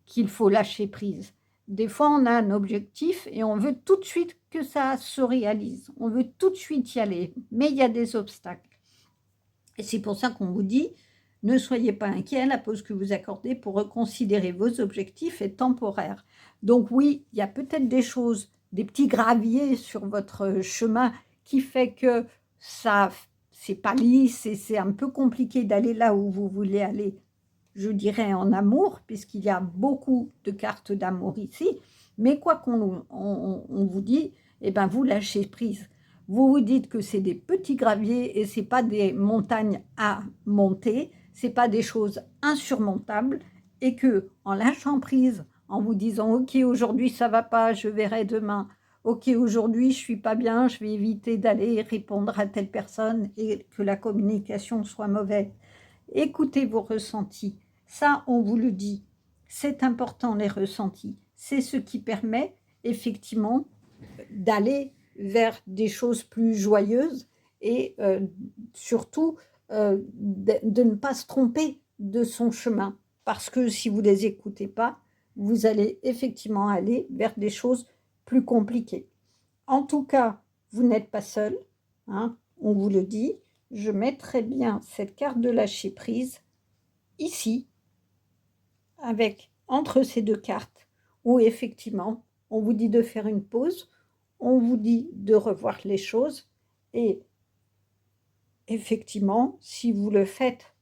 qu'il faut lâcher prise. Des fois, on a un objectif et on veut tout de suite que ça se réalise. On veut tout de suite y aller, mais il y a des obstacles. Et c'est pour ça qu'on vous dit, ne soyez pas inquiets, la pause que vous accordez pour reconsidérer vos objectifs est temporaire. Donc oui, il y a peut-être des choses, des petits graviers sur votre chemin qui fait que ça, c'est pas lisse et c'est un peu compliqué d'aller là où vous voulez aller. Je dirais en amour, puisqu'il y a beaucoup de cartes d'amour ici, mais quoi qu'on vous dit, eh ben vous lâchez prise. Vous vous dites que c'est des petits graviers et ce n'est pas des montagnes à monter, ce n'est pas des choses insurmontables, et que en lâchant prise, en vous disant « Ok, aujourd'hui ça ne va pas, je verrai demain. Ok, aujourd'hui je ne suis pas bien, je vais éviter d'aller répondre à telle personne et que la communication soit mauvaise. » Écoutez vos ressentis. Ça, on vous le dit, c'est important les ressentis. C'est ce qui permet effectivement d'aller vers des choses plus joyeuses et surtout de ne pas se tromper de son chemin. Parce que si vous ne les écoutez pas, vous allez effectivement aller vers des choses plus compliquées. En tout cas, vous n'êtes pas seul, hein, on vous le dit. Je mettrai bien cette carte de lâcher prise ici, avec entre ces deux cartes, où effectivement, on vous dit de faire une pause, on vous dit de revoir les choses, et effectivement, si vous le faites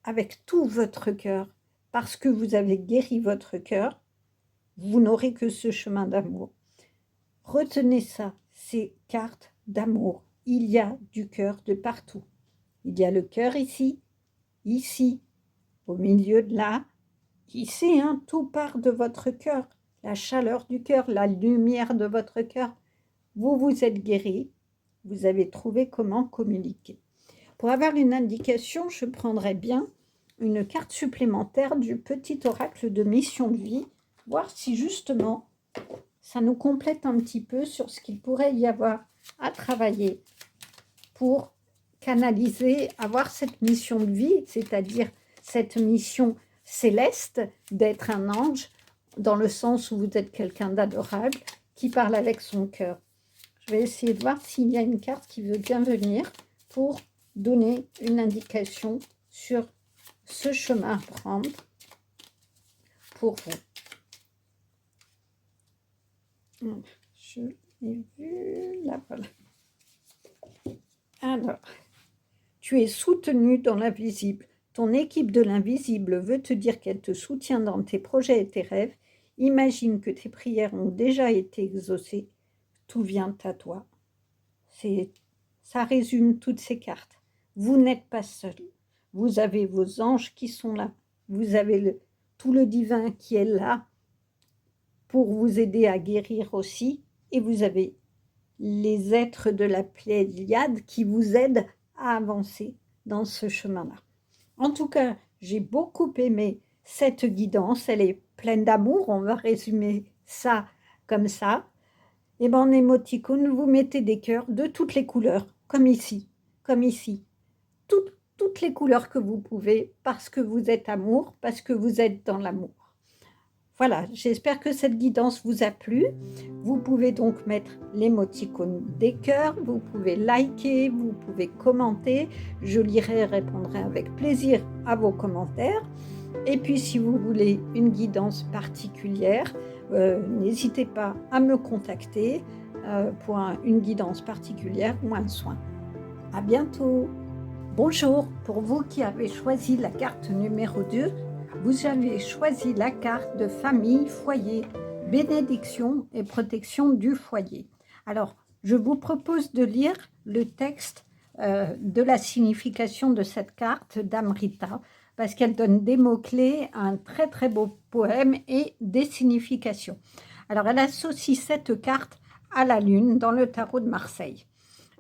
avec tout votre cœur, parce que vous avez guéri votre cœur, vous n'aurez que ce chemin d'amour. Retenez ça, ces cartes d'amour. Il y a du cœur de partout. Il y a le cœur ici, au milieu de là, ici, hein, tout part de votre cœur, la chaleur du cœur, la lumière de votre cœur. Vous vous êtes guéri, vous avez trouvé comment communiquer. Pour avoir une indication, je prendrais bien une carte supplémentaire du petit oracle de mission de vie, voir si justement ça nous complète un petit peu sur ce qu'il pourrait y avoir à travailler pour canaliser, avoir cette mission de vie, c'est-à-dire cette mission céleste d'être un ange, dans le sens où vous êtes quelqu'un d'adorable, qui parle avec son cœur. Je vais essayer de voir s'il y a une carte qui veut bien venir pour donner une indication sur ce chemin à prendre pour vous. Je l'ai vu, là voilà. Alors, tu es soutenu dans l'invisible. Ton équipe de l'invisible veut te dire qu'elle te soutient dans tes projets et tes rêves. Imagine que tes prières ont déjà été exaucées. Tout vient à toi. Ça résume toutes ces cartes. Vous n'êtes pas seul. Vous avez vos anges qui sont là. Vous avez tout le divin qui est là pour vous aider à guérir aussi. Et vous avez les êtres de la Pléiade qui vous aident à avancer dans ce chemin-là. En tout cas, j'ai beaucoup aimé cette guidance. Elle est pleine d'amour. On va résumer ça comme ça. Et bien en émoticône, vous mettez des cœurs de toutes les couleurs, comme ici, comme ici. Toutes les couleurs que vous pouvez, parce que vous êtes amour, parce que vous êtes dans l'amour. Voilà, j'espère que cette guidance vous a plu. Vous pouvez donc mettre l'émoticône des cœurs, vous pouvez liker, vous pouvez commenter. Je lirai et répondrai avec plaisir à vos commentaires. Et puis si vous voulez une guidance particulière, n'hésitez pas à me contacter pour une guidance particulière ou un soin. À bientôt. Bonjour, pour vous qui avez choisi la carte numéro 2, vous avez choisi la carte de famille, foyer, bénédiction et protection du foyer. Alors, je vous propose de lire le texte de la signification de cette carte d'Amrita. parce qu'elle donne des mots-clés à un très très beau poème et des significations. Alors, elle associe cette carte à la lune dans le tarot de Marseille.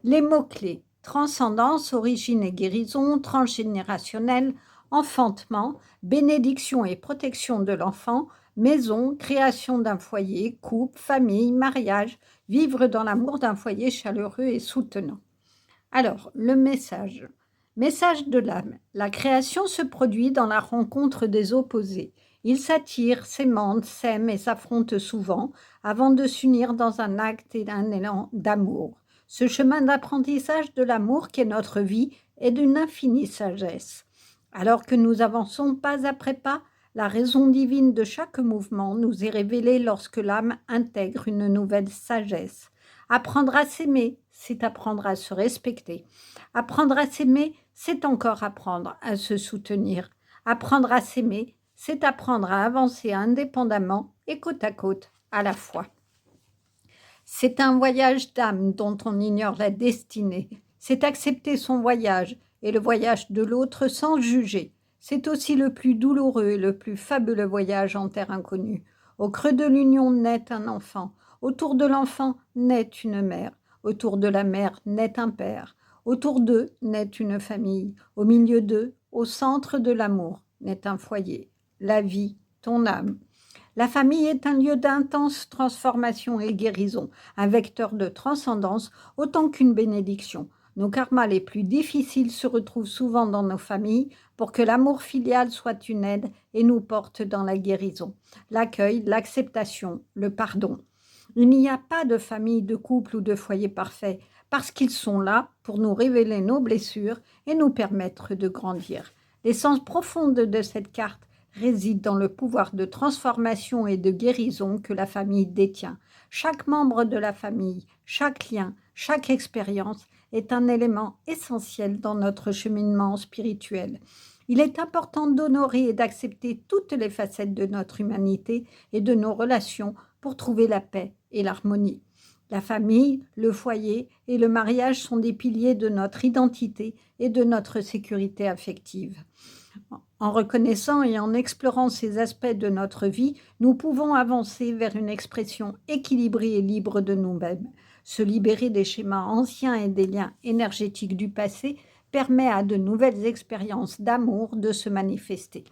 Les mots-clés: transcendance, origine et guérison, transgénérationnel, enfantement, bénédiction et protection de l'enfant, maison, création d'un foyer, couple, famille, mariage, vivre dans l'amour d'un foyer chaleureux et soutenant. Alors, le message. Message de l'âme. La création se produit dans la rencontre des opposés. Ils s'attirent, s'aimantent, s'aiment et s'affrontent souvent avant de s'unir dans un acte et un élan d'amour. Ce chemin d'apprentissage de l'amour qu'est notre vie est d'une infinie sagesse. Alors que nous avançons pas après pas, la raison divine de chaque mouvement nous est révélée lorsque l'âme intègre une nouvelle sagesse. Apprendre à s'aimer, c'est apprendre à se respecter. Apprendre à s'aimer, c'est encore apprendre à se soutenir. Apprendre à s'aimer, c'est apprendre à avancer indépendamment et côte à côte à la fois. C'est un voyage d'âme dont on ignore la destinée. C'est accepter son voyage et le voyage de l'autre sans juger. C'est aussi le plus douloureux et le plus fabuleux voyage en terre inconnue. Au creux de l'union naît un enfant. Autour de l'enfant naît une mère. Autour de la mère naît un père. Autour d'eux naît une famille. Au milieu d'eux, au centre de l'amour, naît un foyer. La vie, ton âme. La famille est un lieu d'intense transformation et guérison, un vecteur de transcendance autant qu'une bénédiction. Nos karmas les plus difficiles se retrouvent souvent dans nos familles pour que l'amour filial soit une aide et nous porte dans la guérison, l'accueil, l'acceptation, le pardon. Il n'y a pas de famille, de couple ou de foyer parfait parce qu'ils sont là pour nous révéler nos blessures et nous permettre de grandir. L'essence profonde de cette carte réside dans le pouvoir de transformation et de guérison que la famille détient. Chaque membre de la famille, chaque lien, chaque expérience est un élément essentiel dans notre cheminement spirituel. Il est important d'honorer et d'accepter toutes les facettes de notre humanité et de nos relations pour trouver la paix et l'harmonie. La famille, le foyer et le mariage sont des piliers de notre identité et de notre sécurité affective. En reconnaissant et en explorant ces aspects de notre vie, nous pouvons avancer vers une expression équilibrée et libre de nous-mêmes. Se libérer des schémas anciens et des liens énergétiques du passé permet à de nouvelles expériences d'amour de se manifester.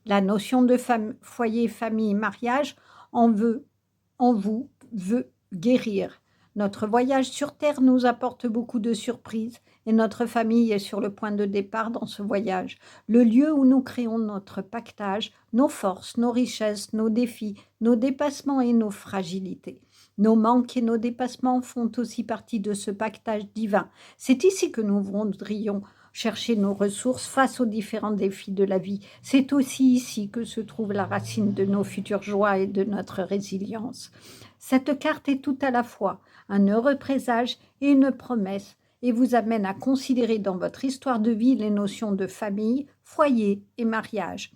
La notion de foyer, famille, mariage en vous veut guérir. Notre voyage sur Terre nous apporte beaucoup de surprises et notre famille est sur le point de départ dans ce voyage, le lieu où nous créons notre pactage, nos forces, nos richesses, nos défis, nos dépassements et nos fragilités. Nos manques et nos dépassements font aussi partie de ce pactage divin. C'est ici que nous voudrions chercher nos ressources face aux différents défis de la vie. C'est aussi ici que se trouve la racine de nos futures joies et de notre résilience. Cette carte est tout à la fois un heureux présage et une promesse et vous amène à considérer dans votre histoire de vie les notions de famille, foyer et mariage.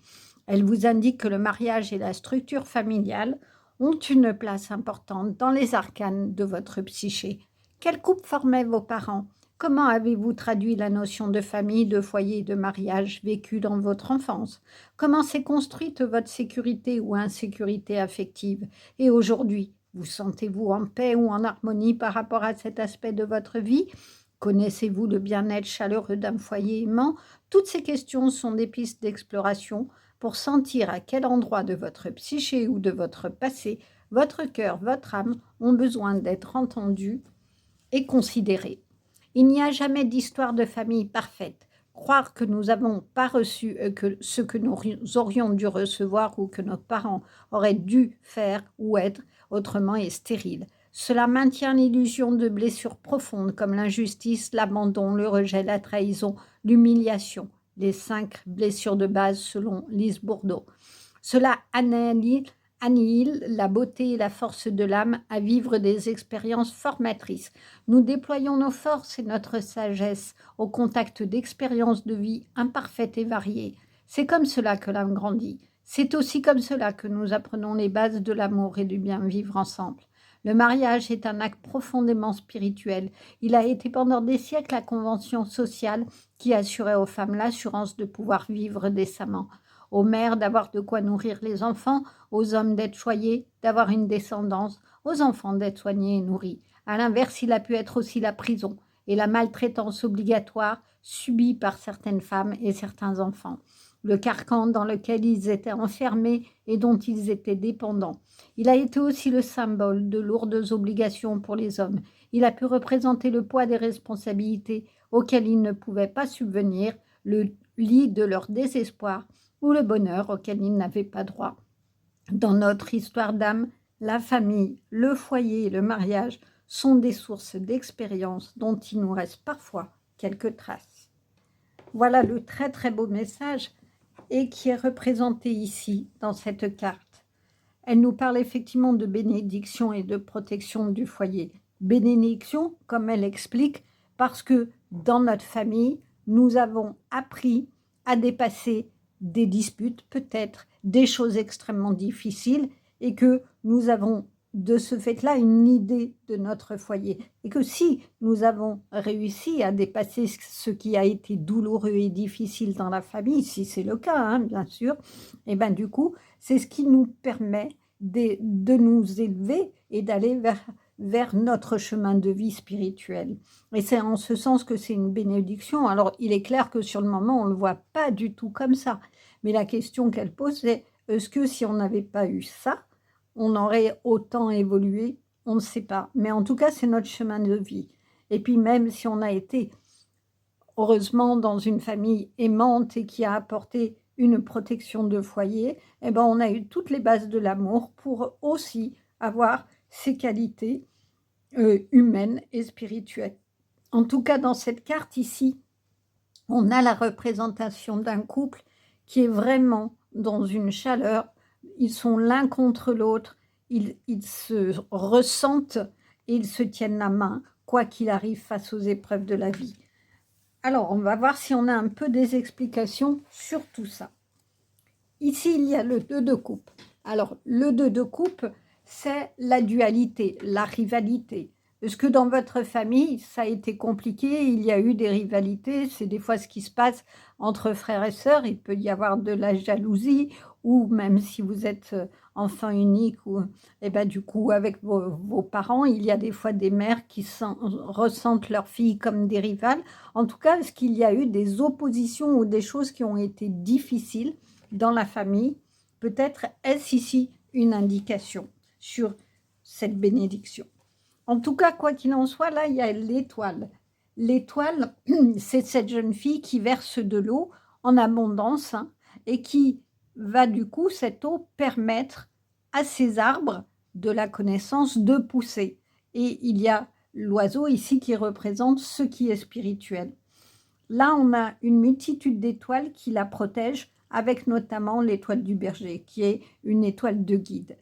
Elle vous indique que le mariage et la structure familiale ont une place importante dans les arcanes de votre psyché. Quel couple formaient vos parents? Comment avez-vous traduit la notion de famille, de foyer et de mariage vécue dans votre enfance? Comment s'est construite votre sécurité ou insécurité affective? Et aujourd'hui, vous sentez-vous en paix ou en harmonie par rapport à cet aspect de votre vie? Connaissez-vous le bien-être chaleureux d'un foyer aimant? Toutes ces questions sont des pistes d'exploration pour sentir à quel endroit de votre psyché ou de votre passé, votre cœur, votre âme ont besoin d'être entendus et considérés. Il n'y a jamais d'histoire de famille parfaite. Croire que nous n'avons pas reçu ce que nous aurions dû recevoir ou que nos parents auraient dû faire ou être autrement est stérile. Cela maintient l'illusion de blessures profondes comme l'injustice, l'abandon, le rejet, la trahison, l'humiliation, les 5 blessures de base selon Lise Bourdeau. Cela annihile la beauté et la force de l'âme à vivre des expériences formatrices. Nous déployons nos forces et notre sagesse au contact d'expériences de vie imparfaites et variées. C'est comme cela que l'âme grandit. C'est aussi comme cela que nous apprenons les bases de l'amour et du bien vivre ensemble. Le mariage est un acte profondément spirituel. Il a été pendant des siècles la convention sociale qui assurait aux femmes l'assurance de pouvoir vivre décemment, aux mères d'avoir de quoi nourrir les enfants, aux hommes d'être choyés, d'avoir une descendance, aux enfants d'être soignés et nourris. À l'inverse, il a pu être aussi la prison et la maltraitance obligatoire subie par certaines femmes et certains enfants, le carcan dans lequel ils étaient enfermés et dont ils étaient dépendants. Il a été aussi le symbole de lourdes obligations pour les hommes. Il a pu représenter le poids des responsabilités auxquelles ils ne pouvaient pas subvenir, le lit de leur désespoir ou le bonheur auquel ils n'avaient pas droit. Dans notre histoire d'âme, la famille, le foyer et le mariage sont des sources d'expérience dont il nous reste parfois quelques traces. Voilà le très très beau message et qui est représenté ici dans cette carte. Elle nous parle effectivement de bénédiction et de protection du foyer. Bénédiction, comme elle explique, parce que dans notre famille, nous avons appris à dépasser des disputes, peut-être des choses extrêmement difficiles, et que nous avons de ce fait-là une idée de notre foyer. Et que si nous avons réussi à dépasser ce qui a été douloureux et difficile dans la famille, si c'est le cas, hein, bien sûr, et bien du coup, c'est ce qui nous permet de nous élever et d'aller vers notre chemin de vie spirituel. Et c'est en ce sens que c'est une bénédiction. Alors, il est clair que sur le moment, on ne le voit pas du tout comme ça. Mais la question qu'elle pose, c'est est-ce que si on n'avait pas eu ça, on aurait autant évolué? On ne sait pas. Mais en tout cas, c'est notre chemin de vie. Et puis même si on a été, heureusement, dans une famille aimante et qui a apporté une protection de foyer, eh ben, on a eu toutes les bases de l'amour pour aussi avoir ces qualités humaines et spirituelles. En tout cas, dans cette carte ici, on a la représentation d'un couple qui est vraiment dans une chaleur. Ils sont l'un contre l'autre, ils se ressentent et ils se tiennent la main, quoi qu'il arrive face aux épreuves de la vie. Alors, on va voir si on a un peu des explications sur tout ça. Ici, il y a le 2 de coupe. Alors, le 2 de coupe, c'est la dualité, la rivalité. Est-ce que dans votre famille, ça a été compliqué? Il y a eu des rivalités, c'est des fois ce qui se passe entre frères et sœurs. Il peut y avoir de la jalousie, ou même si vous êtes enfant unique, ou et ben, du coup, avec vos parents, il y a des fois des mères qui ressentent leurs filles comme des rivales. En tout cas, est-ce qu'il y a eu des oppositions ou des choses qui ont été difficiles dans la famille? Peut-être est-ce ici une indication sur cette bénédiction. En tout cas, quoi qu'il en soit, là, il y a l'étoile. L'étoile, c'est cette jeune fille qui verse de l'eau en abondance, hein, et qui va du coup, cette eau, permettre à ces arbres de la connaissance de pousser. Et il y a l'oiseau ici qui représente ce qui est spirituel. Là, on a une multitude d'étoiles qui la protègent, avec notamment l'étoile du berger, qui est une étoile de guide.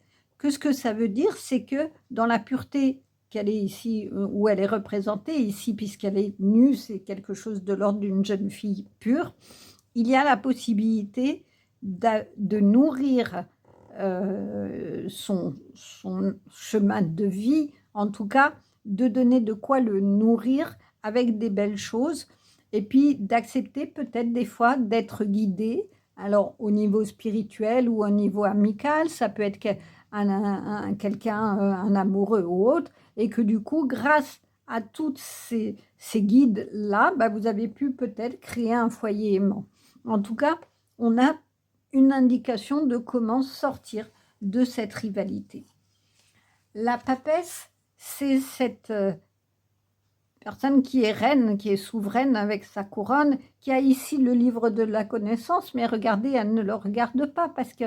Ce que ça veut dire, c'est que dans la pureté qu'elle est ici, où elle est représentée ici, puisqu'elle est nue, c'est quelque chose de l'ordre d'une jeune fille pure, il y a la possibilité de nourrir son chemin de vie, en tout cas, de donner de quoi le nourrir avec des belles choses, et puis d'accepter peut-être des fois d'être guidé, alors au niveau spirituel ou au niveau amical, ça peut être quelqu'un, un amoureux ou autre, et que du coup, grâce à tous ces guides-là, bah, vous avez pu peut-être créer un foyer aimant. En tout cas, on a une indication de comment sortir de cette rivalité. La papesse, c'est cette personne qui est reine, qui est souveraine avec sa couronne, qui a ici le livre de la connaissance, mais regardez, elle ne le regarde pas parce que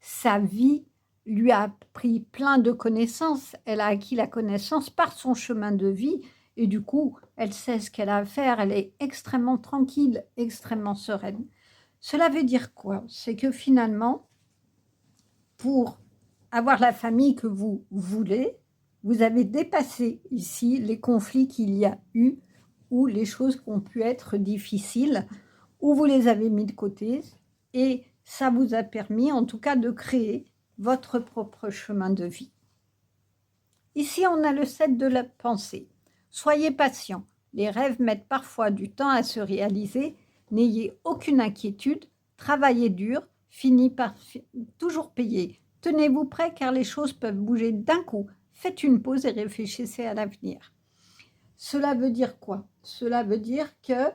sa vie lui a appris plein de connaissances. Elle a acquis la connaissance par son chemin de vie et du coup, elle sait ce qu'elle a à faire. Elle est extrêmement tranquille, extrêmement sereine. Cela veut dire quoi? C'est que finalement, pour avoir la famille que vous voulez, vous avez dépassé ici les conflits qu'il y a eu ou les choses qui ont pu être difficiles, ou vous les avez mis de côté et ça vous a permis en tout cas de créer votre propre chemin de vie. Ici, on a le 7 de la pensée. Soyez patient. Les rêves mettent parfois du temps à se réaliser. N'ayez aucune inquiétude, travaillez dur, finit par toujours payer. Tenez-vous prêt car les choses peuvent bouger d'un coup. Faites une pause et réfléchissez à l'avenir. Cela veut dire quoi? Cela veut dire que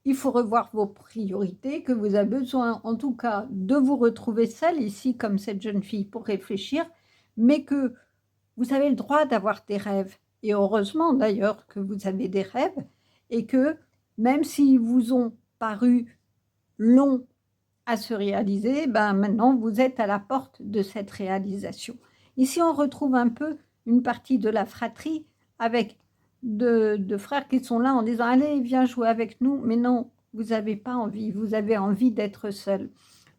il faut revoir vos priorités, que vous avez besoin en tout cas de vous retrouver seul ici comme cette jeune fille pour réfléchir, mais que vous avez le droit d'avoir des rêves. Et heureusement d'ailleurs que vous avez des rêves et que même s'ils vous ont paru longs à se réaliser, ben maintenant vous êtes à la porte de cette réalisation. Ici on retrouve un peu une partie de la fratrie avec de frères qui sont là en disant allez viens jouer avec nous, mais non, vous n'avez pas envie, vous avez envie d'être seul.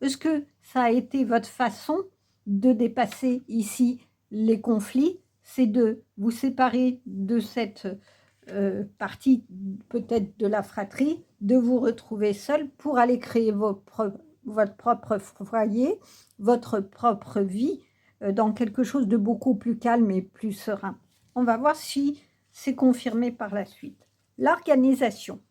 Est-ce que ça a été votre façon de dépasser ici les conflits? C'est de vous séparer de cette partie peut-être de la fratrie, de vous retrouver seul pour aller créer votre propre foyer, votre propre vie dans quelque chose de beaucoup plus calme et plus serein. On va voir si c'est confirmé par la suite. L'organisation.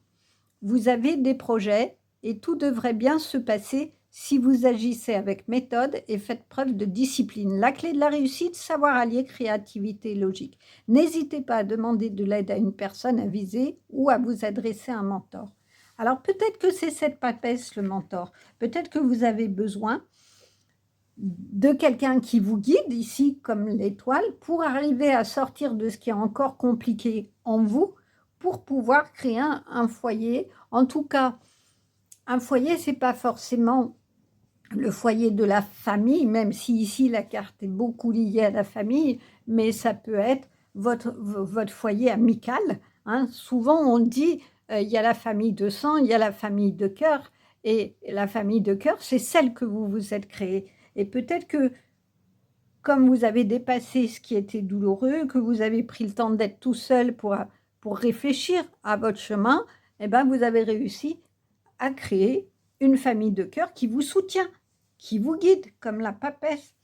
Vous avez des projets et tout devrait bien se passer si vous agissez avec méthode et faites preuve de discipline. La clé de la réussite, savoir allier créativité et logique. N'hésitez pas à demander de l'aide à une personne avisée ou à vous adresser à un mentor. Alors peut-être que c'est cette papesse, le mentor. Peut-être que vous avez besoin de quelqu'un qui vous guide, ici comme l'étoile, pour arriver à sortir de ce qui est encore compliqué en vous, pour pouvoir créer un foyer. En tout cas, un foyer, ce n'est pas forcément le foyer de la famille, même si ici la carte est beaucoup liée à la famille, mais ça peut être votre foyer amical. Hein. Souvent, on dit, il y a la famille de sang, il y a la famille de cœur, et la famille de cœur, c'est celle que vous vous êtes créée. Et peut-être que, comme vous avez dépassé ce qui était douloureux, que vous avez pris le temps d'être tout seul pour réfléchir à votre chemin, eh ben, vous avez réussi à créer une famille de cœur qui vous soutient, qui vous guide, comme la papesse.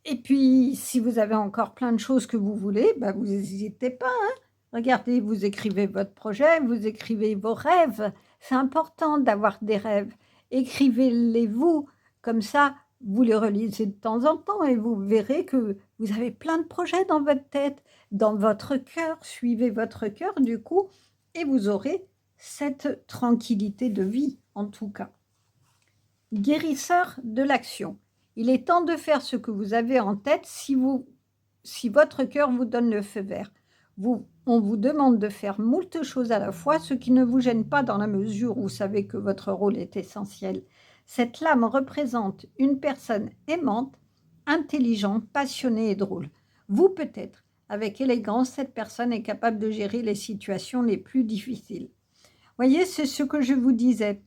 Et puis, si vous avez encore plein de choses que vous voulez, ben vous n'hésitez pas. Hein. Regardez, vous écrivez votre projet, vous écrivez vos rêves. C'est important d'avoir des rêves. Écrivez-les vous, comme ça, vous les relisez de temps en temps et vous verrez que vous avez plein de projets dans votre tête, dans votre cœur. Suivez votre cœur, du coup, et vous aurez cette tranquillité de vie, en tout cas. Guérisseur de l'action. Il est temps de faire ce que vous avez en tête si votre cœur vous donne le feu vert. On vous demande de faire moult choses à la fois, ce qui ne vous gêne pas dans la mesure où vous savez que votre rôle est essentiel. Cette lame représente une personne aimante, intelligente, passionnée et drôle. Vous peut-être, avec élégance, cette personne est capable de gérer les situations les plus difficiles. Voyez, c'est ce que je vous disais.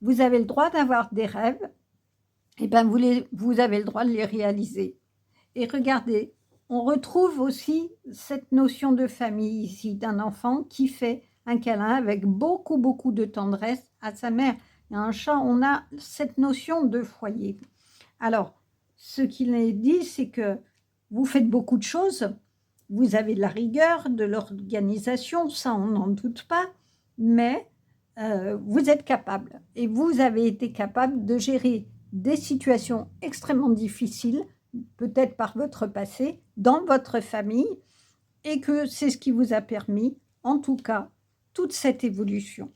Vous avez le droit d'avoir des rêves, et bien vous avez le droit de les réaliser. Et regardez, on retrouve aussi cette notion de famille ici, d'un enfant qui fait un câlin avec beaucoup, beaucoup de tendresse à sa mère. Et un chat, on a cette notion de foyer. Alors, ce qu'il est dit, c'est que vous faites beaucoup de choses, vous avez de la rigueur, de l'organisation, ça on n'en doute pas, mais vous êtes capable et vous avez été capable de gérer des situations extrêmement difficiles, peut-être par votre passé, dans votre famille, et que c'est ce qui vous a permis, en tout cas, toute cette évolution.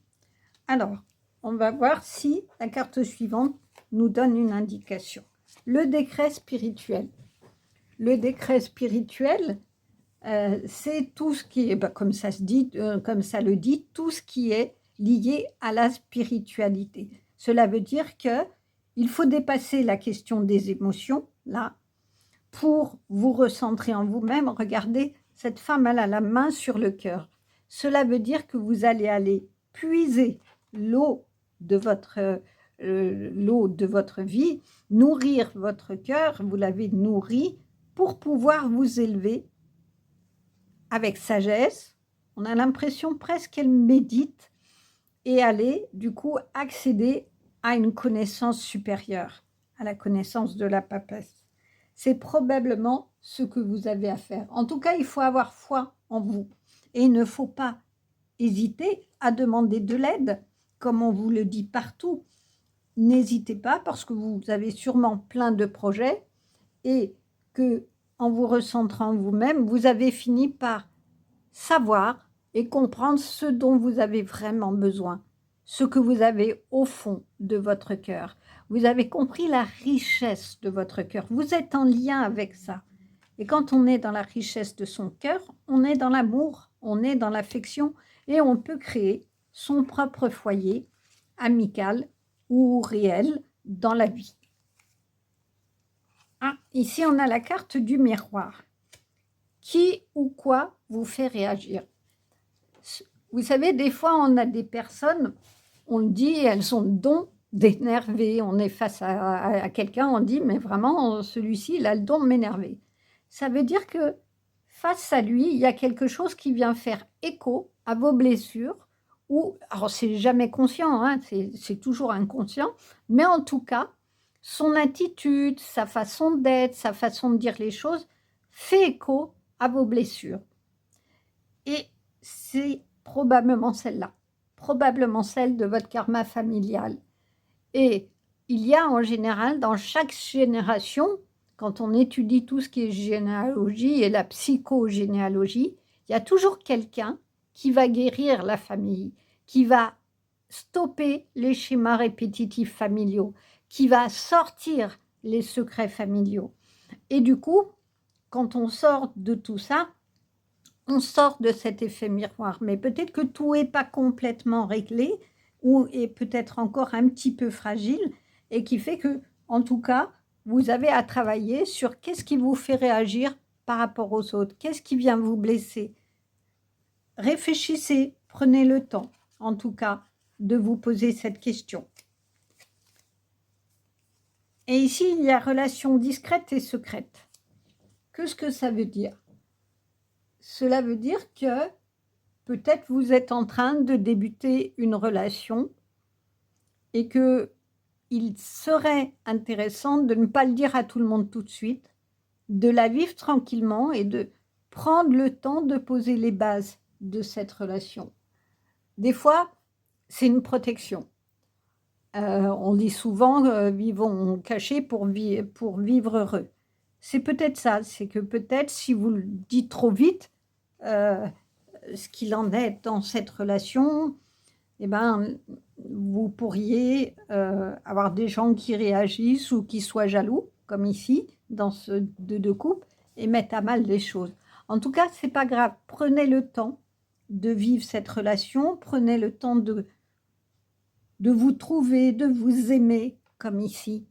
Alors, on va voir si la carte suivante nous donne une indication. Le décret spirituel. Le décret spirituel, c'est tout ce qui est, comme ça le dit, tout ce qui est lié à la spiritualité. Cela veut dire qu'il faut dépasser la question des émotions, là, pour vous recentrer en vous-même. Regardez, cette femme, elle a la main sur le cœur. Cela veut dire que vous allez aller puiser l'eau de votre vie, nourrir votre cœur, vous l'avez nourri pour pouvoir vous élever avec sagesse. On a l'impression presque qu'elle médite et aller du coup accéder à une connaissance supérieure, à la connaissance de la papesse. C'est probablement ce que vous avez à faire. En tout cas, il faut avoir foi en vous et il ne faut pas hésiter à demander de l'aide, comme on vous le dit partout. N'hésitez pas parce que vous avez sûrement plein de projets et que, en vous recentrant vous-même, vous avez fini par savoir et comprendre ce dont vous avez vraiment besoin, ce que vous avez au fond de votre cœur. Vous avez compris la richesse de votre cœur. Vous êtes en lien avec ça. Et quand on est dans la richesse de son cœur, on est dans l'amour, on est dans l'affection et on peut créer son propre foyer amical ou réel dans la vie. Ah, ici, on a la carte du miroir. Qui ou quoi vous fait réagir? Vous savez, des fois, on a des personnes, on le dit, elles ont le don d'énerver. On est face à quelqu'un, on dit, mais vraiment, celui-ci, il a le don de m'énerver. Ça veut dire que face à lui, il y a quelque chose qui vient faire écho à vos blessures, ou, alors c'est jamais conscient, hein, c'est toujours inconscient, mais en tout cas, son attitude, sa façon d'être, sa façon de dire les choses, fait écho à vos blessures. Et c'est probablement celle-là, probablement celle de votre karma familial. Et il y a en général, dans chaque génération, quand on étudie tout ce qui est généalogie et la psychogénéalogie, il y a toujours quelqu'un qui va guérir la famille, qui va stopper les schémas répétitifs familiaux, qui va sortir les secrets familiaux. Et du coup, quand on sort de tout ça, on sort de cet effet miroir. Mais peut-être que tout n'est pas complètement réglé ou est peut-être encore un petit peu fragile et qui fait que, en tout cas, vous avez à travailler sur qu'est-ce qui vous fait réagir par rapport aux autres, qu'est-ce qui vient vous blesser. Réfléchissez, prenez le temps, en tout cas, de vous poser cette question. Et ici, il y a relation discrète et secrète. Qu'est-ce que ça veut dire? Cela veut dire que peut-être vous êtes en train de débuter une relation et qu'il serait intéressant de ne pas le dire à tout le monde tout de suite, de la vivre tranquillement et de prendre le temps de poser les bases de cette relation. Des fois, c'est une protection. On dit souvent vivons cachés pour vivre heureux. C'est peut-être ça, c'est que peut-être si vous le dites trop vite, ce qu'il en est dans cette relation, eh ben, vous pourriez avoir des gens qui réagissent ou qui soient jaloux, comme ici, dans ce deux couples, et mettre à mal les choses. En tout cas, ce n'est pas grave. Prenez le temps de vivre cette relation, prenez le temps de vous trouver, de vous aimer, comme ici.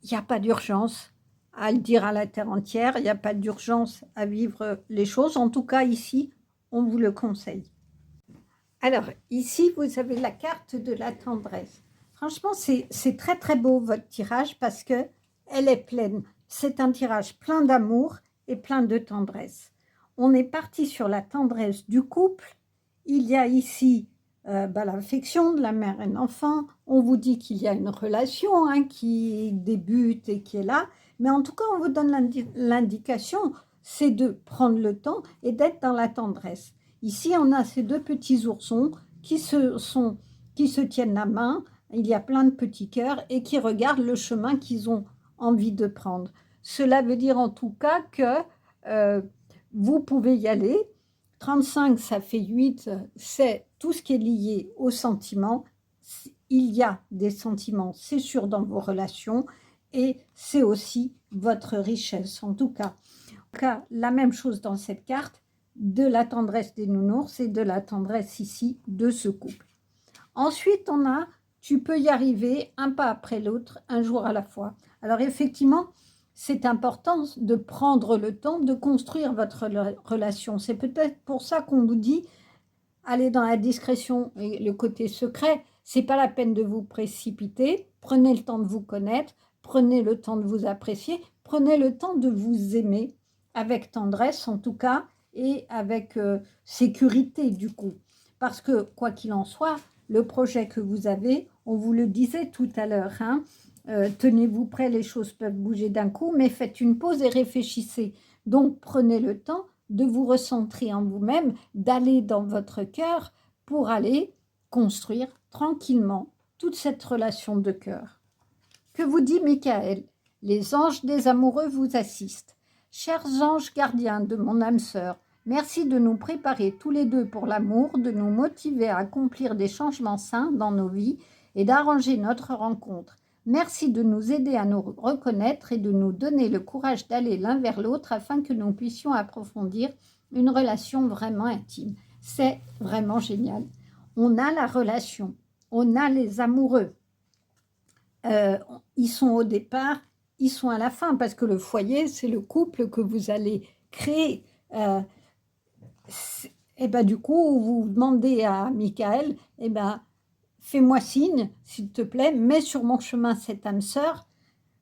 Il n'y a pas d'urgence à le dire à la terre entière, il n'y a pas d'urgence à vivre les choses. En tout cas, ici, on vous le conseille. Alors, ici, vous avez la carte de la tendresse. Franchement, c'est très, très beau, votre tirage, parce qu'elle est pleine. C'est un tirage plein d'amour et plein de tendresse. On est parti sur la tendresse du couple. Il y a ici l'affection de la mère et de l'enfant. On vous dit qu'il y a une relation qui débute et qui est là. Mais en tout cas, on vous donne l'indication, c'est de prendre le temps et d'être dans la tendresse. Ici, on a ces deux petits oursons qui se tiennent la main. Il y a plein de petits cœurs et qui regardent le chemin qu'ils ont envie de prendre. Cela veut dire en tout cas que vous pouvez y aller. 35, ça fait 8, c'est tout ce qui est lié aux sentiments. Il y a des sentiments, c'est sûr, dans vos relations et c'est aussi votre richesse. En tout cas, la même chose dans cette carte, de la tendresse des nounours et de la tendresse ici de ce couple. Ensuite, on a, tu peux y arriver un pas après l'autre, un jour à la fois. Alors effectivement, c'est important de prendre le temps de construire votre relation. C'est peut-être pour ça qu'on vous dit, allez dans la discrétion et le côté secret. C'est pas la peine de vous précipiter. Prenez le temps de vous connaître, prenez le temps de vous apprécier, prenez le temps de vous aimer avec tendresse en tout cas, et avec sécurité du coup. Parce que, quoi qu'il en soit, le projet que vous avez, on vous le disait tout à l'heure, tenez-vous prêts, les choses peuvent bouger d'un coup, mais faites une pause et réfléchissez. Donc, prenez le temps de vous recentrer en vous-même, d'aller dans votre cœur pour aller construire tranquillement toute cette relation de cœur. Que vous dit Michael? Les anges des amoureux vous assistent. Chers anges gardiens de mon âme sœur, merci de nous préparer tous les deux pour l'amour, de nous motiver à accomplir des changements sains dans nos vies et d'arranger notre rencontre. Merci de nous aider à nous reconnaître et de nous donner le courage d'aller l'un vers l'autre afin que nous puissions approfondir une relation vraiment intime. C'est vraiment génial. On a la relation, on a les amoureux. Ils sont au départ, ils sont à la fin, parce que le foyer, c'est le couple que vous allez créer. Et ben, du coup, vous demandez à Michael, fais-moi signe, s'il te plaît, mets sur mon chemin cette âme sœur,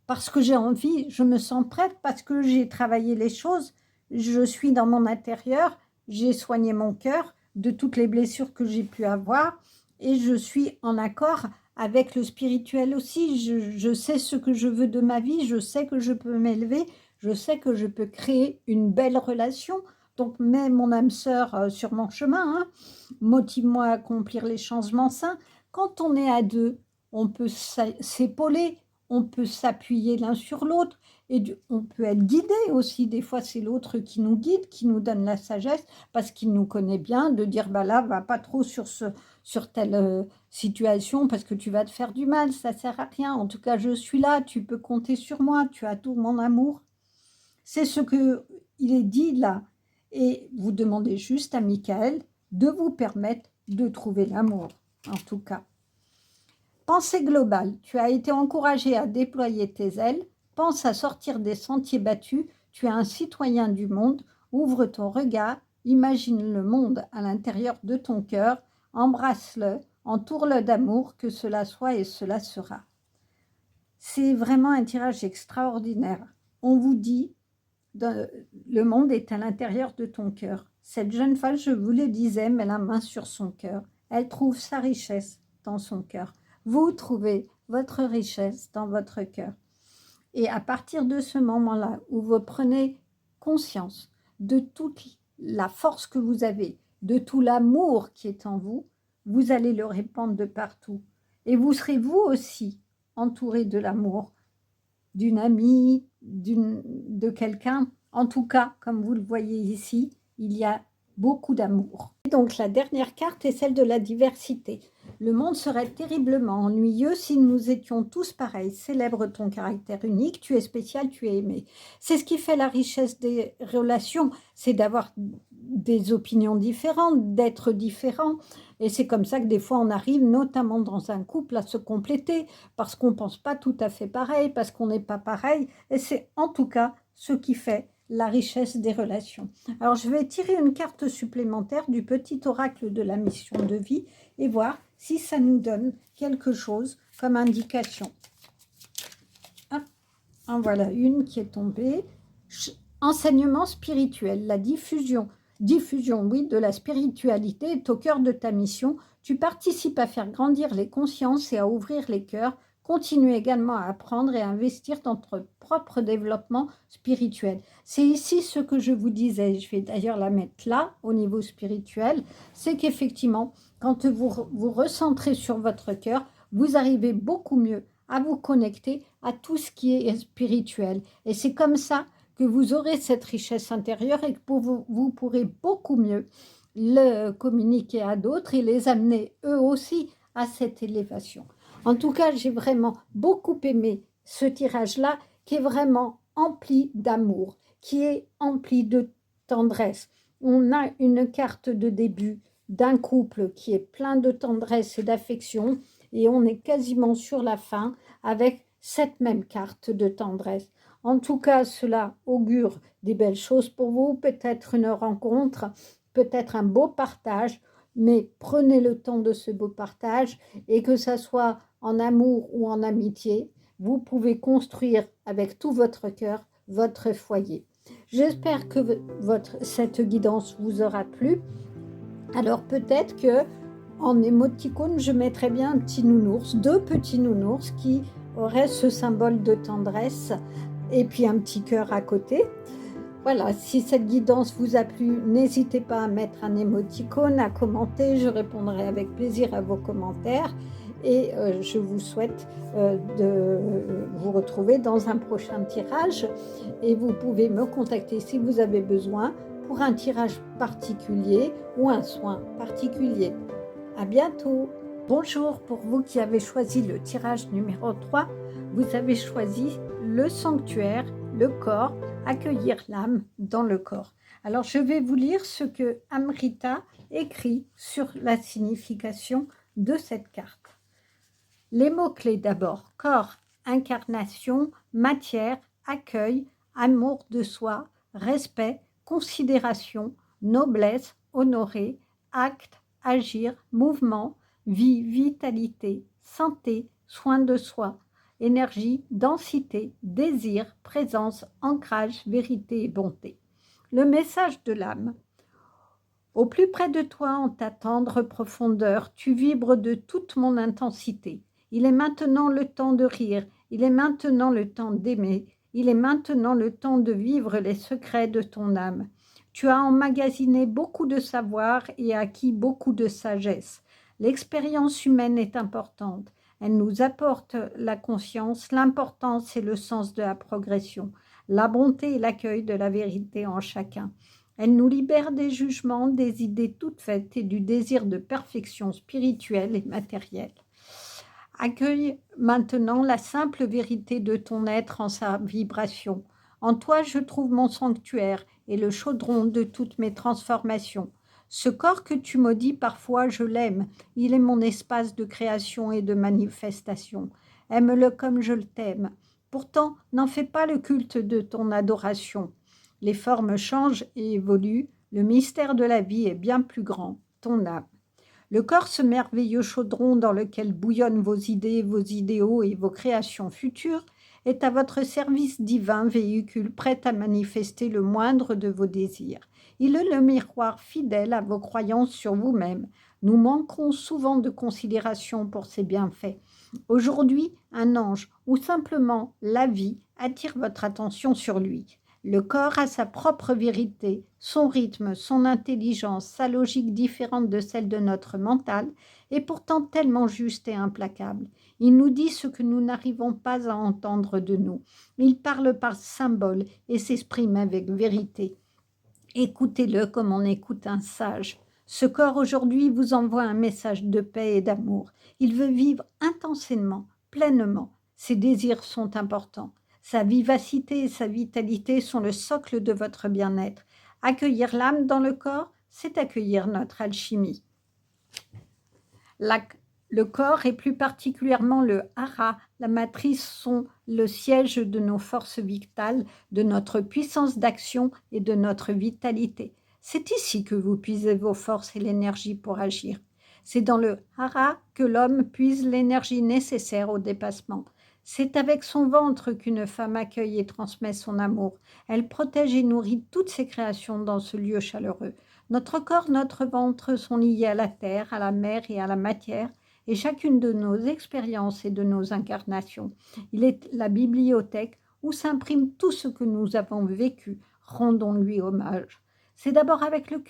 parce que j'ai envie, je me sens prête, parce que j'ai travaillé les choses, je suis dans mon intérieur, j'ai soigné mon cœur de toutes les blessures que j'ai pu avoir, et je suis en accord avec le spirituel aussi. Je sais ce que je veux de ma vie, je sais que je peux m'élever, je sais que je peux créer une belle relation. Donc, mets mon âme sœur sur mon chemin, motive-moi à accomplir les changements sains. Quand on est à deux, on peut s'épauler, on peut s'appuyer l'un sur l'autre, et on peut être guidé aussi. Des fois, c'est l'autre qui nous guide, qui nous donne la sagesse, parce qu'il nous connaît bien, de dire, là, va pas trop sur telle situation, parce que tu vas te faire du mal, ça sert à rien. En tout cas, je suis là, tu peux compter sur moi, tu as tout mon amour. C'est ce qu'il est dit là. Et vous demandez juste à Michael de vous permettre de trouver l'amour, en tout cas. Pensée globale, tu as été encouragé à déployer tes ailes, pense à sortir des sentiers battus, tu es un citoyen du monde, ouvre ton regard, imagine le monde à l'intérieur de ton cœur, embrasse-le, entoure-le d'amour, que cela soit et cela sera. C'est vraiment un tirage extraordinaire. On vous dit, le monde est à l'intérieur de ton cœur. Cette jeune femme, je vous le disais, met la main sur son cœur. Elle trouve sa richesse dans son cœur. Vous trouvez votre richesse dans votre cœur. Et à partir de ce moment-là, où vous prenez conscience de toute la force que vous avez, de tout l'amour qui est en vous, vous allez le répandre de partout. Et vous serez vous aussi entouré de l'amour d'une amie, de quelqu'un. En tout cas, comme vous le voyez ici, il y a beaucoup d'amour. Donc la dernière carte est celle de la diversité. Le monde serait terriblement ennuyeux si nous étions tous pareils. Célèbre ton caractère unique, tu es spécial, tu es aimé. C'est ce qui fait la richesse des relations, c'est d'avoir des opinions différentes, d'être différents. Et c'est comme ça que des fois on arrive, notamment dans un couple, à se compléter, parce qu'on ne pense pas tout à fait pareil, parce qu'on n'est pas pareil. Et c'est en tout cas ce qui fait la richesse des relations. Alors, je vais tirer une carte supplémentaire du petit oracle de la mission de vie et voir si ça nous donne quelque chose comme indication. En voilà une qui est tombée. Enseignement spirituel, la diffusion, oui, de la spiritualité est au cœur de ta mission. Tu participes à faire grandir les consciences et à ouvrir les cœurs. Continue également à apprendre et à investir dans ton propre développement spirituel. C'est ici ce que je vous disais, je vais d'ailleurs la mettre là, au niveau spirituel, c'est qu'effectivement, quand vous vous recentrez sur votre cœur, vous arrivez beaucoup mieux à vous connecter à tout ce qui est spirituel. Et c'est comme ça que vous aurez cette richesse intérieure et que vous pourrez beaucoup mieux le communiquer à d'autres et les amener eux aussi à cette élévation. En tout cas, j'ai vraiment beaucoup aimé ce tirage-là qui est vraiment empli d'amour, qui est empli de tendresse. On a une carte de début d'un couple qui est plein de tendresse et d'affection et on est quasiment sur la fin avec cette même carte de tendresse. En tout cas, cela augure des belles choses pour vous, peut-être une rencontre, peut-être un beau partage, mais prenez le temps de ce beau partage et que ça soit en amour ou en amitié, vous pouvez construire avec tout votre cœur votre foyer. J'espère que cette guidance vous aura plu. Alors peut-être que en émoticône, je mettrais bien un petit nounours, 2 petits nounours qui auraient ce symbole de tendresse et puis un petit cœur à côté. Voilà, si cette guidance vous a plu, n'hésitez pas à mettre un émoticône, à commenter, je répondrai avec plaisir à vos commentaires et je vous souhaite de vous retrouver dans un prochain tirage et vous pouvez me contacter si vous avez besoin pour un tirage particulier ou un soin particulier. À bientôt. Bonjour, pour vous qui avez choisi le tirage numéro 3, vous avez choisi le sanctuaire, le corps, accueillir l'âme dans le corps. Alors je vais vous lire ce que Amrita écrit sur la signification de cette carte. Les mots-clés d'abord: corps, incarnation, matière, accueil, amour de soi, respect, considération, noblesse, honorer, acte, agir, mouvement, vie, vitalité, santé, soin de soi, énergie, densité, désir, présence, ancrage, vérité et bonté. Le message de l'âme. Au plus près de toi, en ta tendre profondeur, tu vibres de toute mon intensité. Il est maintenant le temps de rire, il est maintenant le temps d'aimer, il est maintenant le temps de vivre les secrets de ton âme. Tu as emmagasiné beaucoup de savoir et acquis beaucoup de sagesse. L'expérience humaine est importante. Elle nous apporte la conscience, l'importance et le sens de la progression, la bonté et l'accueil de la vérité en chacun. Elle nous libère des jugements, des idées toutes faites et du désir de perfection spirituelle et matérielle. Accueille maintenant la simple vérité de ton être en sa vibration. En toi, je trouve mon sanctuaire et le chaudron de toutes mes transformations. Ce corps que tu maudis parfois, je l'aime. Il est mon espace de création et de manifestation. Aime-le comme je le t'aime. Pourtant, n'en fais pas le culte de ton adoration. Les formes changent et évoluent. Le mystère de la vie est bien plus grand, ton âme. Le corps, ce merveilleux chaudron dans lequel bouillonnent vos idées, vos idéaux et vos créations futures, est à votre service divin, véhicule prêt à manifester le moindre de vos désirs. Il est le miroir fidèle à vos croyances sur vous-même. Nous manquons souvent de considération pour ses bienfaits. Aujourd'hui, un ange ou simplement la vie attire votre attention sur lui. Le corps a sa propre vérité, son rythme, son intelligence, sa logique différente de celle de notre mental, et pourtant tellement juste et implacable. Il nous dit ce que nous n'arrivons pas à entendre de nous. Il parle par symbole et s'exprime avec vérité. Écoutez-le comme on écoute un sage. Ce corps aujourd'hui vous envoie un message de paix et d'amour. Il veut vivre intensément, pleinement. Ses désirs sont importants. Sa vivacité et sa vitalité sont le socle de votre bien-être. Accueillir l'âme dans le corps, c'est accueillir notre alchimie. Le corps et plus particulièrement le hara, la matrice, sont le siège de nos forces vitales, de notre puissance d'action et de notre vitalité. C'est ici que vous puisez vos forces et l'énergie pour agir. C'est dans le hara que l'homme puise l'énergie nécessaire au dépassement. C'est avec son ventre qu'une femme accueille et transmet son amour. Elle protège et nourrit toutes ses créations dans ce lieu chaleureux. Notre corps, notre ventre sont liés à la terre, à la mer et à la matière, et chacune de nos expériences et de nos incarnations. Il est la bibliothèque où s'imprime tout ce que nous avons vécu. Rendons-lui hommage. C'est d'abord avec le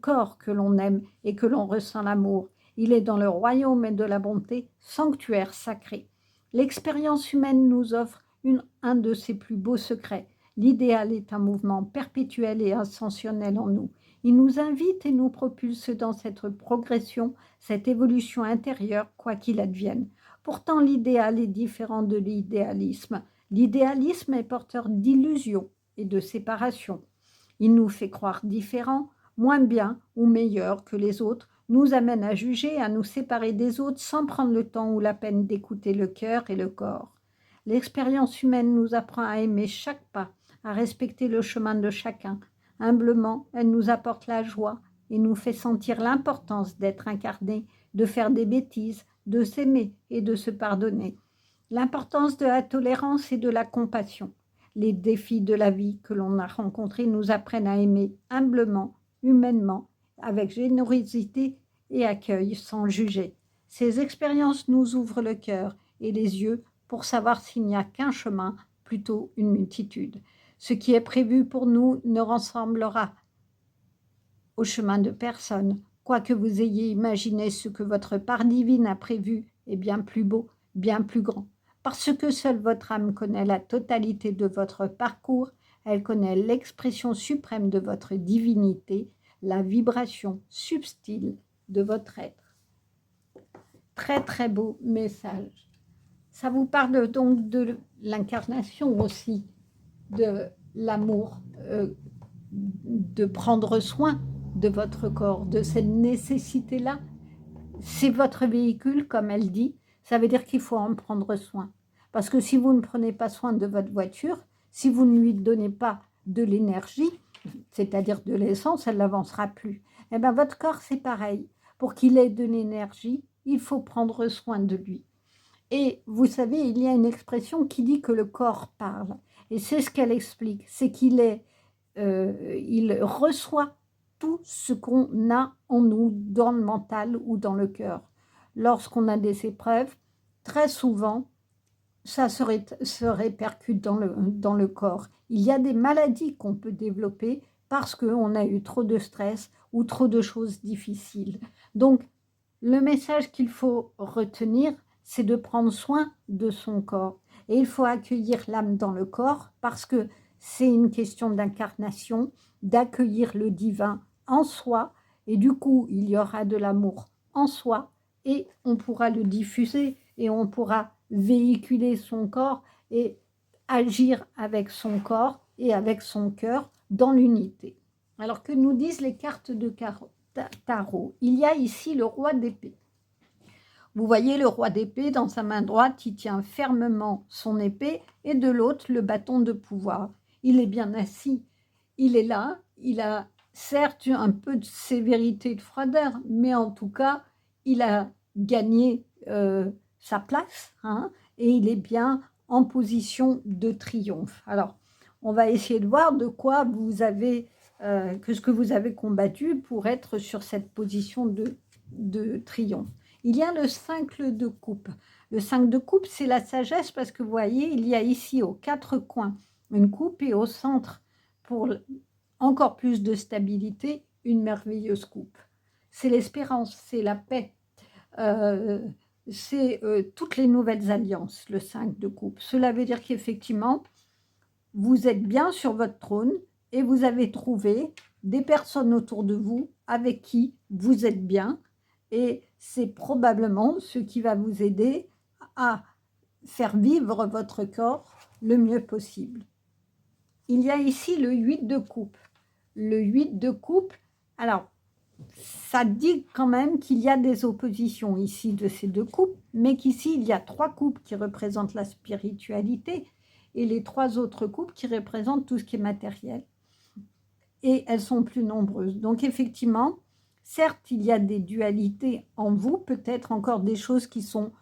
corps que l'on aime et que l'on ressent l'amour. Il est dans le royaume de la bonté, sanctuaire sacré. L'expérience humaine nous offre un de ses plus beaux secrets. L'idéal est un mouvement perpétuel et ascensionnel en nous. Il nous invite et nous propulse dans cette progression, cette évolution intérieure, quoi qu'il advienne. Pourtant, l'idéal est différent de l'idéalisme. L'idéalisme est porteur d'illusions et de séparation. Il nous fait croire différents, moins bien ou meilleurs que les autres, nous amène à juger, à nous séparer des autres sans prendre le temps ou la peine d'écouter le cœur et le corps. L'expérience humaine nous apprend à aimer chaque pas, à respecter le chemin de chacun. Humblement, elle nous apporte la joie et nous fait sentir l'importance d'être incarné, de faire des bêtises, de s'aimer et de se pardonner. L'importance de la tolérance et de la compassion. Les défis de la vie que l'on a rencontrés nous apprennent à aimer humblement, humainement, avec générosité et accueil sans juger. Ces expériences nous ouvrent le cœur et les yeux pour savoir s'il n'y a qu'un chemin, plutôt une multitude. Ce qui est prévu pour nous ne ressemblera au chemin de personne. Quoi que vous ayez imaginé, ce que votre part divine a prévu est bien plus beau, bien plus grand. Parce que seule votre âme connaît la totalité de votre parcours, elle connaît l'expression suprême de votre divinité, la vibration subtile de votre être. Très très beau message. Ça vous parle donc de l'incarnation aussi, de l'amour, de prendre soin de votre corps, de cette nécessité-là. C'est votre véhicule, comme elle dit, ça veut dire qu'il faut en prendre soin. Parce que si vous ne prenez pas soin de votre voiture, si vous ne lui donnez pas de l'énergie, c'est-à-dire de l'essence, elle n'avancera plus. Eh bien, votre corps, c'est pareil. Pour qu'il ait de l'énergie, il faut prendre soin de lui. Et vous savez, il y a une expression qui dit que le corps parle. Et c'est ce qu'elle explique, c'est il reçoit tout ce qu'on a en nous, dans le mental ou dans le cœur. Lorsqu'on a des épreuves, très souvent, ça se répercute dans le corps. Il y a des maladies qu'on peut développer parce qu'on a eu trop de stress ou trop de choses difficiles. Donc, le message qu'il faut retenir, c'est de prendre soin de son corps. Et il faut accueillir l'âme dans le corps parce que c'est une question d'incarnation, d'accueillir le divin en soi. Et du coup, il y aura de l'amour en soi et on pourra le diffuser et on pourra véhiculer son corps et agir avec son corps et avec son cœur dans l'unité. Alors que nous disent les cartes de tarot? Il y a ici le roi d'épée. Vous voyez le roi d'épée dans sa main droite, il tient fermement son épée et de l'autre le bâton de pouvoir. Il est bien assis, il est là, il a certes un peu de sévérité et de froideur, mais en tout cas, il a gagné sa place hein, et il est bien en position de triomphe. Alors, on va essayer de voir de quoi vous avez, que ce que vous avez combattu pour être sur cette position de triomphe. Il y a le 5 de coupe. Le 5 de coupe, c'est la sagesse parce que vous voyez, il y a ici aux quatre coins une coupe et au centre, pour encore plus de stabilité, une merveilleuse coupe. C'est l'espérance, c'est la paix, c'est toutes les nouvelles alliances, le 5 de coupe. Cela veut dire qu'effectivement, vous êtes bien sur votre trône et vous avez trouvé des personnes autour de vous avec qui vous êtes bien et c'est probablement ce qui va vous aider à faire vivre votre corps le mieux possible. Il y a ici le 8 de coupe. Le 8 de coupe, alors, ça dit quand même qu'il y a des oppositions ici de ces deux coupes, mais qu'ici, il y a trois coupes qui représentent la spiritualité et les trois autres coupes qui représentent tout ce qui est matériel. Et elles sont plus nombreuses. Donc, effectivement, certes, il y a des dualités en vous, peut-être encore des choses qui sont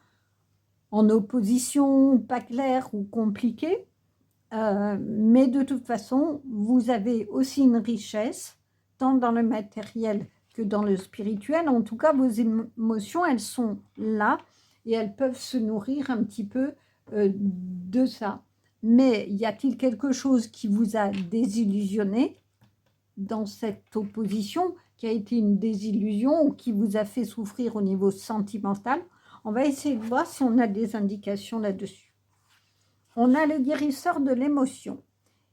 en opposition, pas claires ou compliquées, mais de toute façon, vous avez aussi une richesse, tant dans le matériel que dans le spirituel. En tout cas, vos émotions, elles sont là et elles peuvent se nourrir un petit peu de ça. Mais y a-t-il quelque chose qui vous a désillusionné dans cette opposition, qui a été une désillusion ou qui vous a fait souffrir au niveau sentimental? On va essayer de voir si on a des indications là-dessus. On a le guérisseur de l'émotion.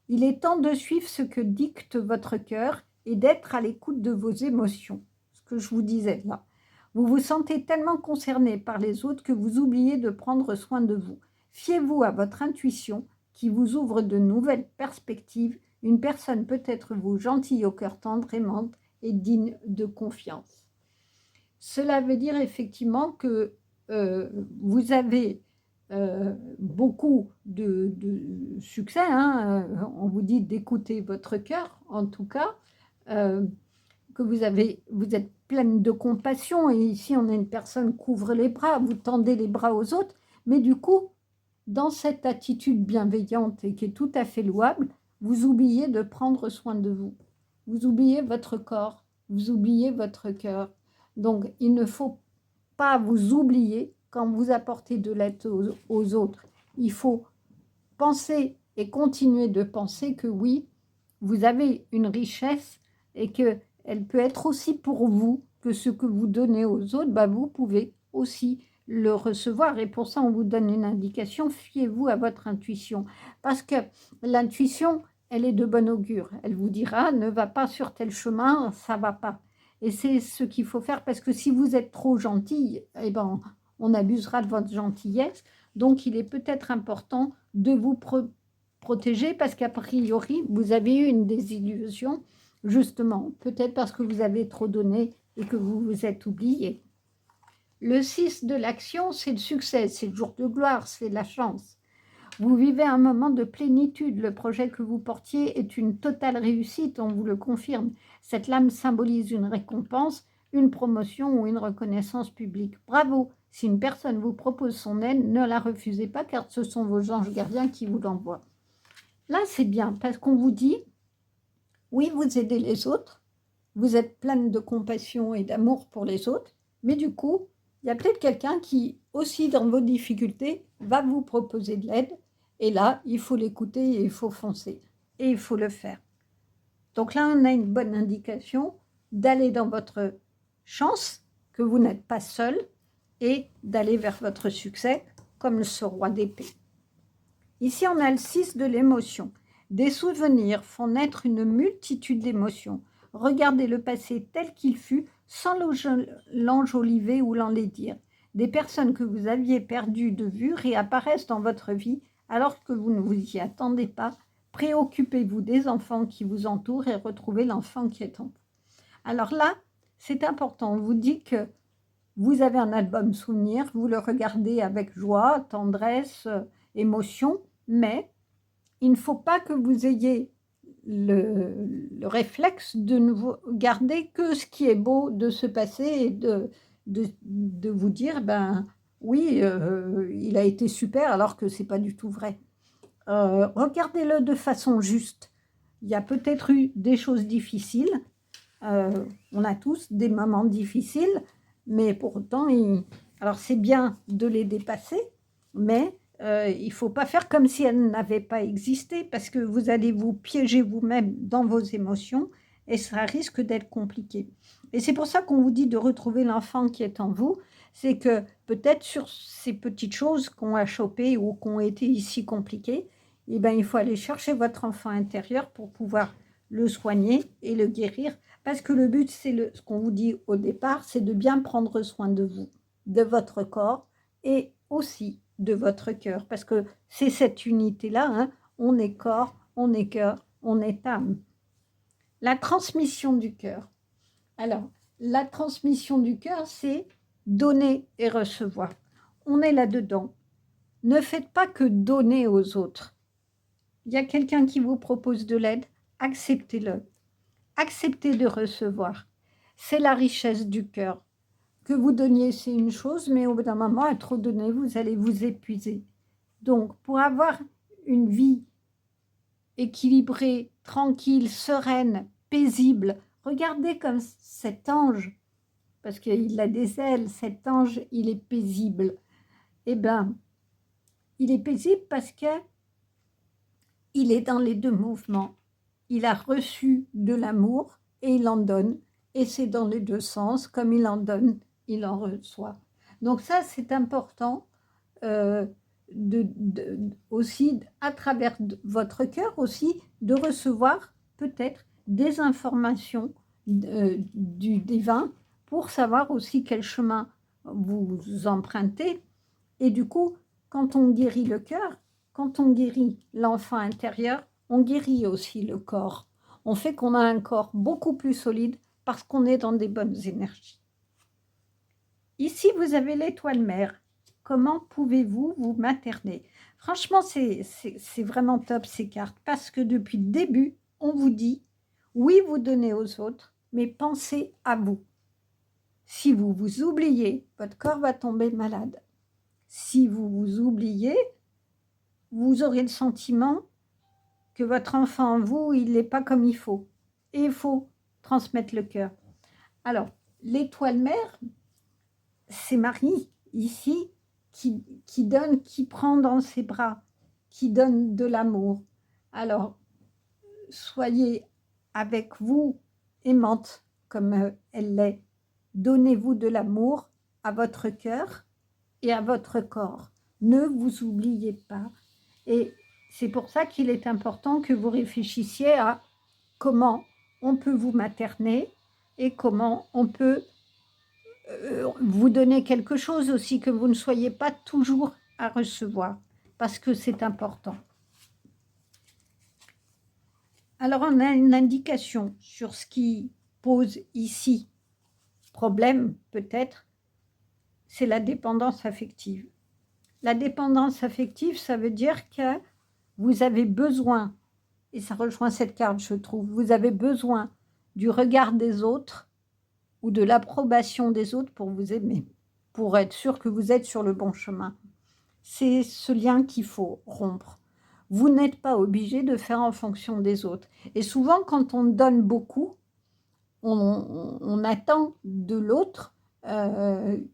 Il est temps de suivre ce que dicte votre cœur et d'être à l'écoute de vos émotions. Ce que je vous disais là. Vous vous sentez tellement concerné par les autres que vous oubliez de prendre soin de vous. Fiez-vous à votre intuition qui vous ouvre de nouvelles perspectives. Une personne peut être vous, gentille, au cœur tendre, aimante et digne de confiance. Cela veut dire effectivement que vous avez beaucoup de succès. Hein. On vous dit d'écouter votre cœur, en tout cas, que vous êtes pleine de compassion. Et ici, on a une personne qui ouvre les bras, vous tendez les bras aux autres. Mais du coup, dans cette attitude bienveillante et qui est tout à fait louable, vous oubliez de prendre soin de vous. Vous oubliez votre corps, vous oubliez votre cœur. Donc, il ne faut pas vous oublier quand vous apportez de l'aide aux autres. Il faut penser et continuez de penser que oui, vous avez une richesse et qu'elle peut être aussi pour vous, que ce que vous donnez aux autres, bah, vous pouvez aussi le recevoir. Et pour ça, on vous donne une indication, fiez-vous à votre intuition. Parce que l'intuition, elle est de bon augure. Elle vous dira, ne va pas sur tel chemin, ça va pas. Et c'est ce qu'il faut faire, parce que si vous êtes trop gentil, eh ben, on abusera de votre gentillesse. Donc, il est peut-être important de vous protéger, parce qu'a priori, vous avez eu une désillusion, justement, peut-être parce que vous avez trop donné et que vous vous êtes oublié. Le 6 de l'action, c'est le succès, c'est le jour de gloire, c'est la chance. Vous vivez un moment de plénitude. Le projet que vous portiez est une totale réussite, on vous le confirme. Cette lame symbolise une récompense, une promotion ou une reconnaissance publique. Bravo! Si une personne vous propose son aide, ne la refusez pas, car ce sont vos anges gardiens qui vous l'envoient. Là, c'est bien, parce qu'on vous dit, oui, vous aidez les autres, vous êtes pleine de compassion et d'amour pour les autres, mais du coup, il y a peut-être quelqu'un qui, aussi dans vos difficultés, va vous proposer de l'aide, et là, il faut l'écouter et il faut foncer, et il faut le faire. Donc là, on a une bonne indication d'aller dans votre chance, que vous n'êtes pas seul, et d'aller vers votre succès, comme ce roi d'épée. Ici, on a le 6 de l'émotion. Des souvenirs font naître une multitude d'émotions. Regardez le passé tel qu'il fut, sans l'enjoliver ou l'enlaidir. Des personnes que vous aviez perdues de vue réapparaissent dans votre vie alors que vous ne vous y attendez pas. Préoccupez-vous des enfants qui vous entourent et retrouvez l'enfant qui est en vous. Alors là, c'est important. On vous dit que vous avez un album souvenir, vous le regardez avec joie, tendresse, émotion, mais il ne faut pas que vous ayez le réflexe de ne garder que ce qui est beau de ce passé et de vous dire, ben oui, il a été super, alors que ce n'est pas du tout vrai. Regardez-le de façon juste. Il y a peut-être eu des choses difficiles, on a tous des moments difficiles, mais pour autant, alors c'est bien de les dépasser, mais il ne faut pas faire comme si elles n'avaient pas existé, parce que vous allez vous piéger vous-même dans vos émotions, et ça risque d'être compliqué. Et c'est pour ça qu'on vous dit de retrouver l'enfant qui est en vous, c'est que peut-être sur ces petites choses qu'on a chopées ou qui ont été ici compliquées, eh ben, il faut aller chercher votre enfant intérieur pour pouvoir le soigner et le guérir. Parce que le but, c'est ce qu'on vous dit au départ, c'est de bien prendre soin de vous, de votre corps et aussi de votre cœur. Parce que c'est cette unité-là, hein, on est corps, on est cœur, on est âme. La transmission du cœur. Alors, la transmission du cœur, c'est donner et recevoir. On est là-dedans. Ne faites pas que donner aux autres. Il y a quelqu'un qui vous propose de l'aide, acceptez-le. Acceptez de recevoir. C'est la richesse du cœur. Que vous donniez, c'est une chose, mais au bout d'un moment, à trop donner, vous allez vous épuiser. Donc, pour avoir une vie équilibrée, tranquille, sereine, paisible, regardez comme cet ange, parce qu'il a des ailes, cet ange, il est paisible. Eh bien, il est paisible parce que il est dans les deux mouvements. Il a reçu de l'amour et il en donne. Et c'est dans les deux sens, comme il en donne, il en reçoit. Donc ça, c'est important aussi, à travers votre cœur aussi, de recevoir peut-être des informations du divin pour savoir aussi quel chemin vous empruntez. Et du coup, quand on guérit le cœur, quand on guérit l'enfant intérieur, on guérit aussi le corps. On fait qu'on a un corps beaucoup plus solide parce qu'on est dans des bonnes énergies. Ici, vous avez l'étoile mère. Comment pouvez-vous vous materner? Franchement, c'est vraiment top ces cartes parce que depuis le début, on vous dit, oui, vous donnez aux autres, mais pensez à vous. Si vous vous oubliez, votre corps va tomber malade. Si vous vous oubliez, vous aurez le sentiment que votre enfant en vous, il n'est pas comme il faut. Et il faut transmettre le cœur. Alors, l'étoile mère, c'est Marie, ici, qui donne, qui prend dans ses bras, qui donne de l'amour. Alors, soyez avec vous aimante comme elle l'est. Donnez-vous de l'amour à votre cœur et à votre corps. Ne vous oubliez pas. Et c'est pour ça qu'il est important que vous réfléchissiez à comment on peut vous materner et comment on peut vous donner quelque chose aussi, que vous ne soyez pas toujours à recevoir, parce que c'est important. Alors, on a une indication sur ce qui pose ici problème, peut-être, c'est la dépendance affective. La dépendance affective, ça veut dire que vous avez besoin, et ça rejoint cette carte, je trouve, vous avez besoin du regard des autres ou de l'approbation des autres pour vous aimer, pour être sûr que vous êtes sur le bon chemin. C'est ce lien qu'il faut rompre. Vous n'êtes pas obligé de faire en fonction des autres. Et souvent, quand on donne beaucoup, on attend de l'autre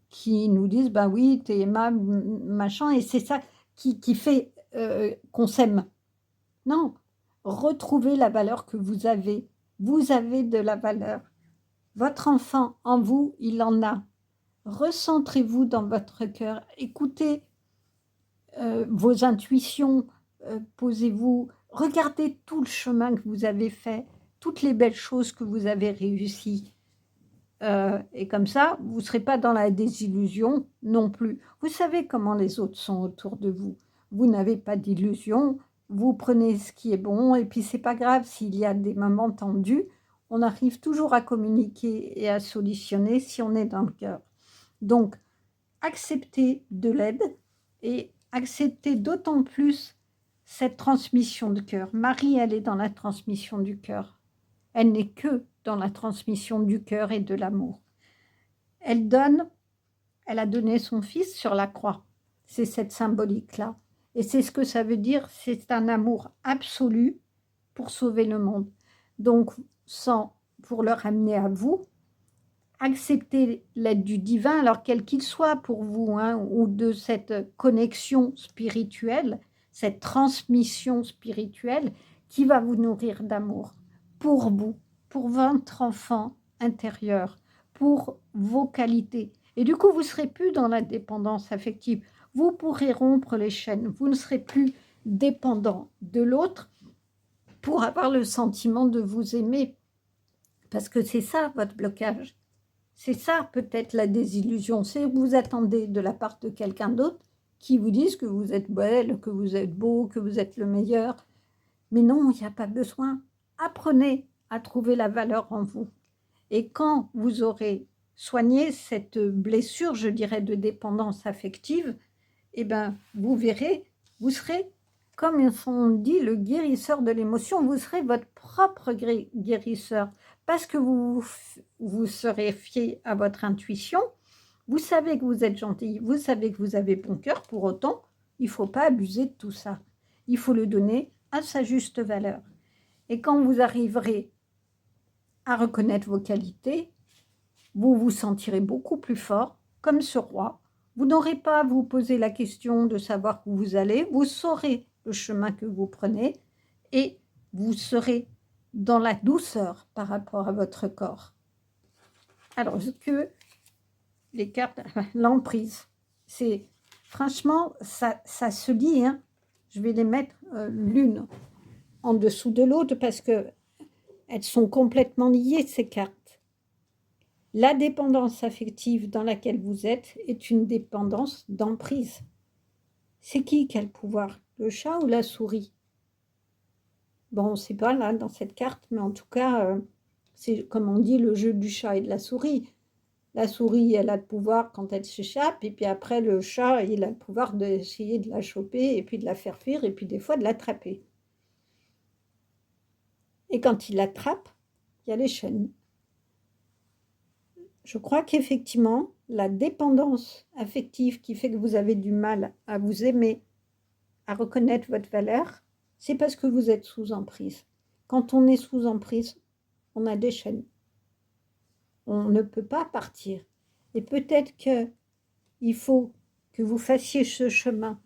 qui nous dise, ben oui, t'es aimable, machin, et c'est ça qui fait qu'on s'aime. Non, retrouvez la valeur que vous avez. Vous avez de la valeur. Votre enfant, en vous, il en a. Recentrez-vous dans votre cœur. Écoutez vos intuitions, posez-vous, regardez tout le chemin que vous avez fait, toutes les belles choses que vous avez réussies. Et comme ça, vous ne serez pas dans la désillusion non plus. Vous savez comment les autres sont autour de vous. Vous n'avez pas d'illusion, vous prenez ce qui est bon, et puis c'est pas grave s'il y a des moments tendus, on arrive toujours à communiquer et à solutionner si on est dans le cœur. Donc, acceptez de l'aide et acceptez d'autant plus cette transmission de cœur. Marie, elle est dans la transmission du cœur. Elle n'est que dans la transmission du cœur et de l'amour. Elle donne, elle a donné son fils sur la croix. C'est cette symbolique-là. Et c'est ce que ça veut dire, c'est un amour absolu pour sauver le monde. Donc, pour le ramener à vous, acceptez l'aide du divin, alors quel qu'il soit pour vous, hein, ou de cette connexion spirituelle, cette transmission spirituelle qui va vous nourrir d'amour pour vous, pour votre enfant intérieur, pour vos qualités. Et du coup, vous ne serez plus dans la dépendance affective. Vous pourrez rompre les chaînes. Vous ne serez plus dépendant de l'autre pour avoir le sentiment de vous aimer. Parce que c'est ça, votre blocage. C'est ça, peut-être, la désillusion. C'est que vous attendez de la part de quelqu'un d'autre qui vous dise que vous êtes belle, que vous êtes beau, que vous êtes le meilleur. Mais non, il n'y a pas besoin. Apprenez à trouver la valeur en vous. Et quand vous aurez soigné cette blessure, je dirais, de dépendance affective, eh ben, vous verrez, vous serez, comme on dit, le guérisseur de l'émotion. Vous serez votre propre guérisseur parce que vous serez fié à votre intuition. Vous savez que vous êtes gentil, vous savez que vous avez bon cœur. Pour autant, il ne faut pas abuser de tout ça. Il faut le donner à sa juste valeur. Et quand vous arriverez à reconnaître vos qualités, vous vous sentirez beaucoup plus fort, comme ce roi. Vous n'aurez pas à vous poser la question de savoir où vous allez, vous saurez le chemin que vous prenez et vous serez dans la douceur par rapport à votre corps. Alors, est-ce que les cartes, l'emprise, c'est franchement, ça se lit, hein. Je vais les mettre l'une en dessous de l'autre parce qu'elles sont complètement liées, ces cartes. La dépendance affective dans laquelle vous êtes est une dépendance d'emprise. C'est qui a le pouvoir, le chat ou la souris? Bon, on ne sait pas là dans cette carte, mais en tout cas, c'est comme on dit le jeu du chat et de la souris. La souris, elle a le pouvoir quand elle s'échappe, et puis après le chat, il a le pouvoir d'essayer de la choper, et puis de la faire fuir, et puis des fois de l'attraper. Et quand il l'attrape, il y a les chaînes. Je crois qu'effectivement, la dépendance affective qui fait que vous avez du mal à vous aimer, à reconnaître votre valeur, c'est parce que vous êtes sous emprise. Quand on est sous emprise, on a des chaînes. On ne peut pas partir. Et peut-être qu'il faut que vous fassiez ce chemin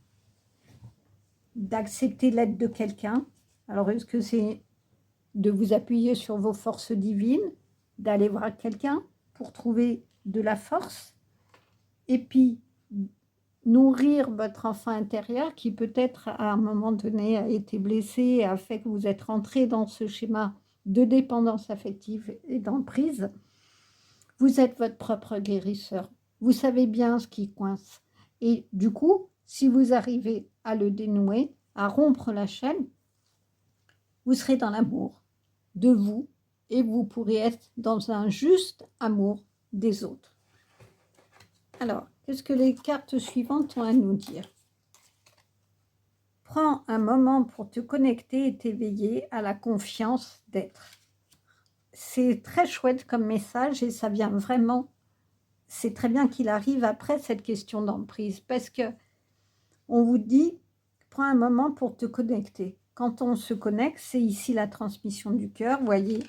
d'accepter l'aide de quelqu'un. Alors, est-ce que c'est de vous appuyer sur vos forces divines, d'aller voir quelqu'un pour trouver de la force, et puis nourrir votre enfant intérieur qui peut-être à un moment donné a été blessé et a fait que vous êtes rentré dans ce schéma de dépendance affective et d'emprise. Vous êtes votre propre guérisseur. Vous savez bien ce qui coince. Et du coup, si vous arrivez à le dénouer, à rompre la chaîne, vous serez dans l'amour de vous et vous pourrez être dans un juste amour des autres. Alors, qu'est-ce que les cartes suivantes ont à nous dire? Prends un moment pour te connecter et t'éveiller à la confiance d'être. C'est très chouette comme message et ça vient vraiment, c'est très bien qu'il arrive après cette question d'emprise parce que on vous dit, prends un moment pour te connecter. Quand on se connecte, c'est ici la transmission du cœur, vous voyez,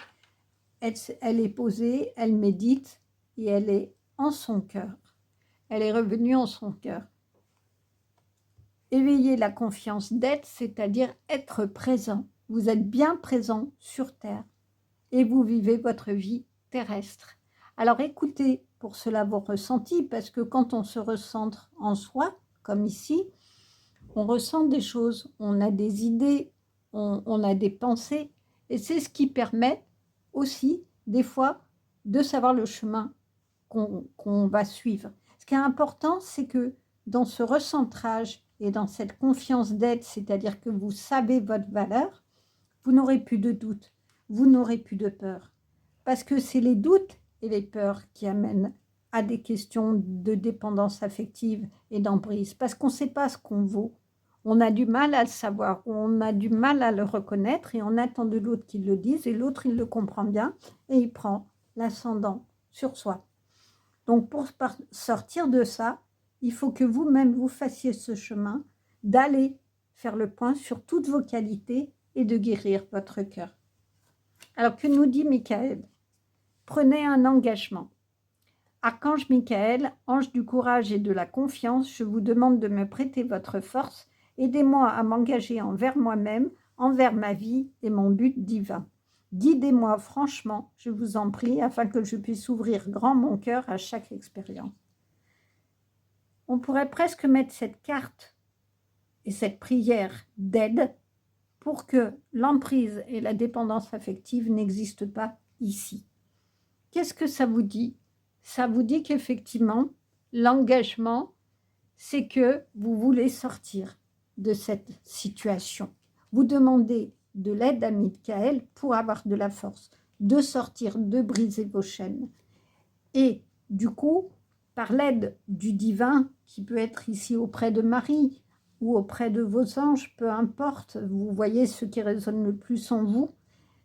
elle est posée, elle médite et elle est en son cœur. Elle est revenue en son cœur. Éveiller la confiance d'être, c'est-à-dire être présent. Vous êtes bien présent sur Terre et vous vivez votre vie terrestre. Alors écoutez pour cela vos ressentis, parce que quand on se recentre en soi, comme ici, on ressent des choses, on a des idées, on a des pensées, et c'est ce qui permet aussi, des fois, de savoir le chemin qu'on va suivre. Ce qui est important, c'est que dans ce recentrage et dans cette confiance d'être, c'est-à-dire que vous savez votre valeur, vous n'aurez plus de doute, vous n'aurez plus de peur. Parce que c'est les doutes et les peurs qui amènent à des questions de dépendance affective et d'emprise. Parce qu'on ne sait pas ce qu'on vaut. On a du mal à le savoir, on a du mal à le reconnaître et on attend de l'autre qu'il le dise et l'autre, il le comprend bien et il prend l'ascendant sur soi. Donc, pour sortir de ça, il faut que vous-même, vous fassiez ce chemin d'aller faire le point sur toutes vos qualités et de guérir votre cœur. Alors, que nous dit Michael? Prenez un engagement. Archange Michael, ange du courage et de la confiance, je vous demande de me prêter votre force. Aidez-moi à m'engager envers moi-même, envers ma vie et mon but divin. Guidez-moi franchement, je vous en prie, afin que je puisse ouvrir grand mon cœur à chaque expérience. On pourrait presque mettre cette carte et cette prière d'aide pour que l'emprise et la dépendance affective n'existent pas ici. Qu'est-ce que ça vous dit? Ça vous dit qu'effectivement, l'engagement, c'est que vous voulez sortir de cette situation. Vous demandez de l'aide à Michael pour avoir de la force, de sortir, de briser vos chaînes. Et du coup, par l'aide du divin, qui peut être ici auprès de Marie ou auprès de vos anges, peu importe, vous voyez ce qui résonne le plus en vous,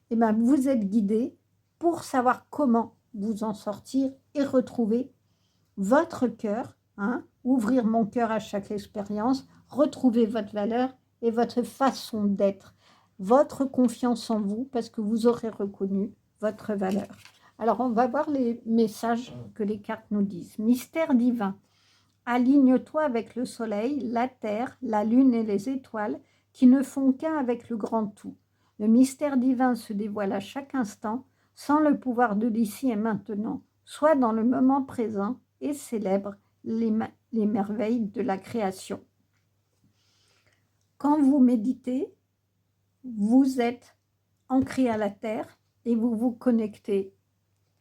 et bien vous êtes guidé pour savoir comment vous en sortir et retrouver votre cœur, ouvrir mon cœur à chaque expérience, retrouver votre valeur et votre façon d'être, votre confiance en vous, parce que vous aurez reconnu votre valeur. Alors, on va voir les messages que les cartes nous disent. Mystère divin, aligne-toi avec le soleil, la terre, la lune et les étoiles qui ne font qu'un avec le grand tout. Le mystère divin se dévoile à chaque instant, sans le pouvoir de l'ici et maintenant. Sois dans le moment présent et célèbre les merveilles de la création. Quand vous méditez, vous êtes ancré à la terre et vous vous connectez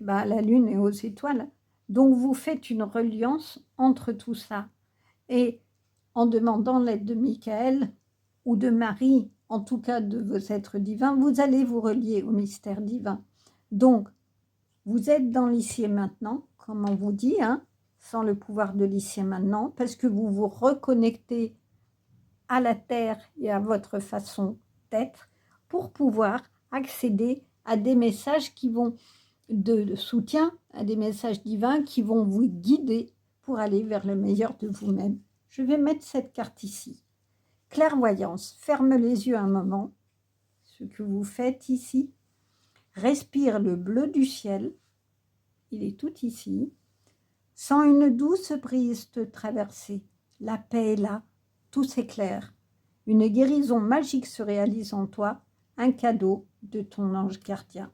à la lune et aux étoiles. Donc vous faites une reliance entre tout ça. Et en demandant l'aide de Michael ou de Marie, en tout cas de vos êtres divins, vous allez vous relier au mystère divin. Donc, vous êtes dans l'ici et maintenant, comme on vous dit, sans le pouvoir de l'ici et maintenant, parce que vous vous reconnectez à la terre et à votre façon d'être pour pouvoir accéder à des messages qui vont de soutien, à des messages divins qui vont vous guider pour aller vers le meilleur de vous-même. Je vais mettre cette carte ici. Clairvoyance, ferme les yeux un moment, ce que vous faites ici. Respire le bleu du ciel, il est tout ici. Sens une douce brise te traverser. La paix est là, tout s'éclaire. Une guérison magique se réalise en toi, un cadeau de ton ange gardien.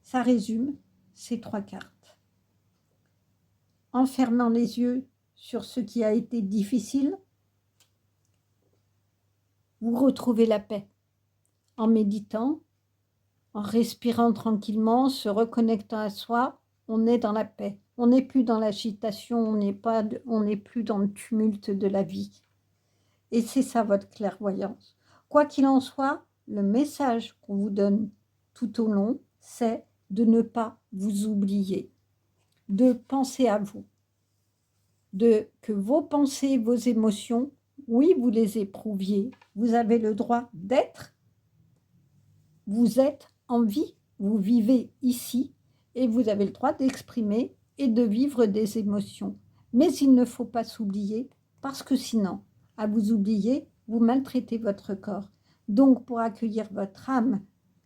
Ça résume ces 3 cartes. En fermant les yeux sur ce qui a été difficile, vous retrouvez la paix. En méditant, en respirant tranquillement, se reconnectant à soi, on est dans la paix. On n'est plus dans l'agitation, on n'est plus dans le tumulte de la vie. Et c'est ça votre clairvoyance. Quoi qu'il en soit, le message qu'on vous donne tout au long, c'est de ne pas vous oublier, de penser à vous, que vos pensées, vos émotions, oui, vous les éprouviez, vous avez le droit d'être, vous êtes en vie, vous vivez ici et vous avez le droit d'exprimer et de vivre des émotions. Mais il ne faut pas s'oublier parce que sinon, à vous oublier, vous maltraitez votre corps. Donc, pour accueillir votre âme,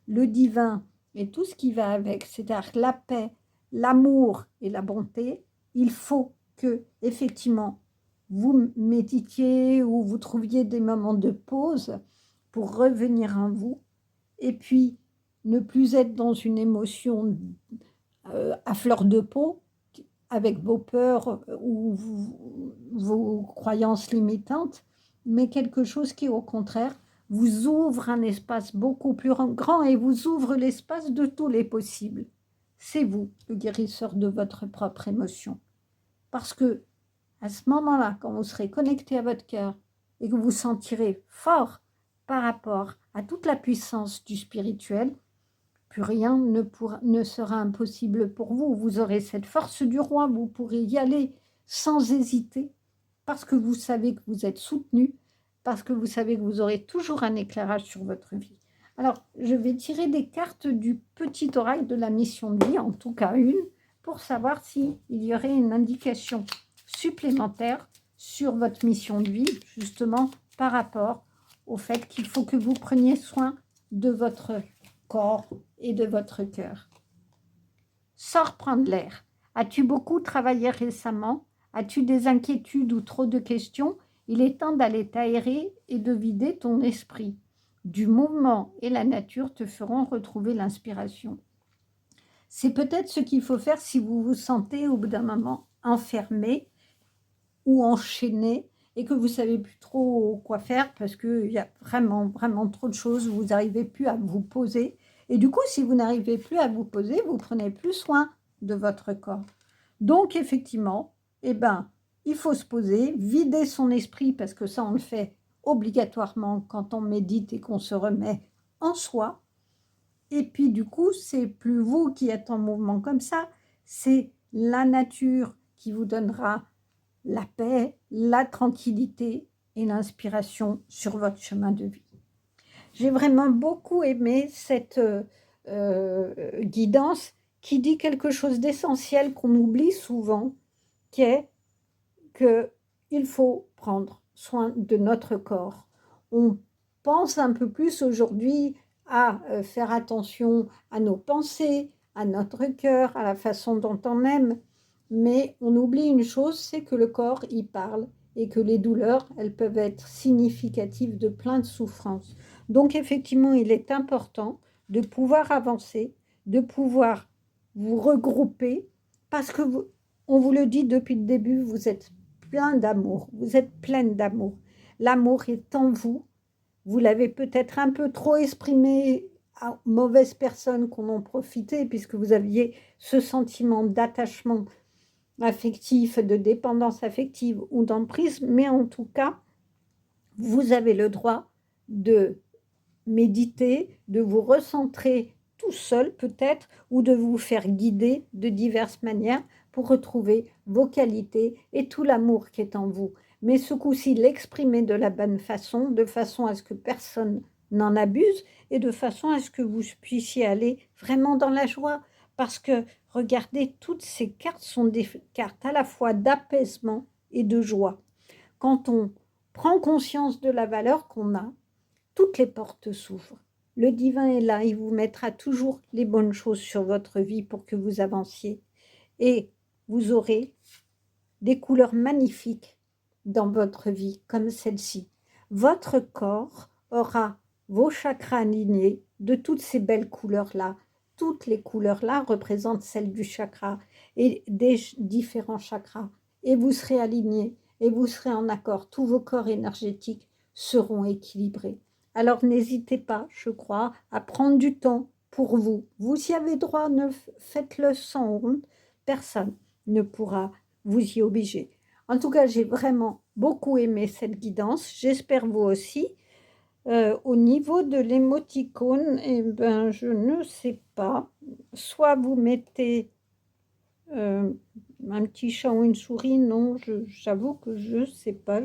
le divin et tout ce qui va avec, c'est-à-dire la paix, l'amour et la bonté, il faut que, effectivement, vous méditiez ou vous trouviez des moments de pause pour revenir en vous et puis ne plus être dans une émotion à fleur de peau avec vos peurs ou vos croyances limitantes, mais quelque chose qui, au contraire, vous ouvre un espace beaucoup plus grand et vous ouvre l'espace de tous les possibles. C'est vous, le guérisseur de votre propre émotion. Parce que, à ce moment-là, quand vous serez connecté à votre cœur et que vous sentirez fort par rapport à toute la puissance du spirituel, plus rien ne sera impossible pour vous. Vous aurez cette force du roi, vous pourrez y aller sans hésiter, parce que vous savez que vous êtes soutenu, parce que vous savez que vous aurez toujours un éclairage sur votre vie. Alors, je vais tirer des cartes du petit oracle de la mission de vie, en tout cas une, pour savoir s'il y aurait une indication supplémentaire sur votre mission de vie, justement par rapport au fait qu'il faut que vous preniez soin de votre corps et de votre cœur. Sors prendre l'air. As-tu beaucoup travaillé récemment? As-tu des inquiétudes ou trop de questions? Il est temps d'aller t'aérer et de vider ton esprit. Du mouvement et la nature te feront retrouver l'inspiration. C'est peut-être ce qu'il faut faire si vous vous sentez au bout d'un moment enfermé ou enchaîné et que vous ne savez plus trop quoi faire parce qu'il y a vraiment, vraiment trop de choses, vous n'arrivez plus à vous poser. Et du coup, si vous n'arrivez plus à vous poser, vous prenez plus soin de votre corps. Donc, effectivement, il faut se poser, vider son esprit, parce que ça, on le fait obligatoirement quand on médite et qu'on se remet en soi. Et puis, du coup, c'est plus vous qui êtes en mouvement comme ça, c'est la nature qui vous donnera la paix, la tranquillité et l'inspiration sur votre chemin de vie. J'ai vraiment beaucoup aimé cette guidance qui dit quelque chose d'essentiel qu'on oublie souvent, qui est qu'il faut prendre soin de notre corps. On pense un peu plus aujourd'hui à faire attention à nos pensées, à notre cœur, à la façon dont on aime, mais on oublie une chose, c'est que le corps, il parle et que les douleurs, elles peuvent être significatives de plein de souffrances. Donc effectivement, il est important de pouvoir avancer, de pouvoir vous regrouper, parce que on vous le dit depuis le début, vous êtes plein d'amour, vous êtes pleine d'amour. L'amour est en vous. Vous l'avez peut-être un peu trop exprimé à mauvaises personnes qu'on en profitait, puisque vous aviez ce sentiment d'attachement affectif, de dépendance affective ou d'emprise, mais en tout cas, vous avez le droit de méditer, de vous recentrer tout seul peut-être, ou de vous faire guider de diverses manières pour retrouver vos qualités et tout l'amour qui est en vous. Mais ce coup-ci, l'exprimer de la bonne façon, de façon à ce que personne n'en abuse et de façon à ce que vous puissiez aller vraiment dans la joie. Parce que, regardez, toutes ces cartes sont des cartes à la fois d'apaisement et de joie. Quand on prend conscience de la valeur qu'on a, toutes les portes s'ouvrent. Le divin est là, il vous mettra toujours les bonnes choses sur votre vie pour que vous avanciez. Et vous aurez des couleurs magnifiques dans votre vie, comme celle-ci. votre corps aura vos chakras alignés de toutes ces belles couleurs-là. Toutes les couleurs-là représentent celles du chakra et des différents chakras. Et vous serez alignés et vous serez en accord. Tous vos corps énergétiques seront équilibrés. Alors n'hésitez pas, je crois, à prendre du temps pour vous. Vous y avez droit, faites-le sans honte. Personne ne pourra vous y obliger. En tout cas, j'ai vraiment beaucoup aimé cette guidance. J'espère vous aussi. Au niveau de l'émoticône, eh ben, je ne sais pas. Soit vous mettez un petit chat ou une souris, non, j'avoue que je ne sais pas.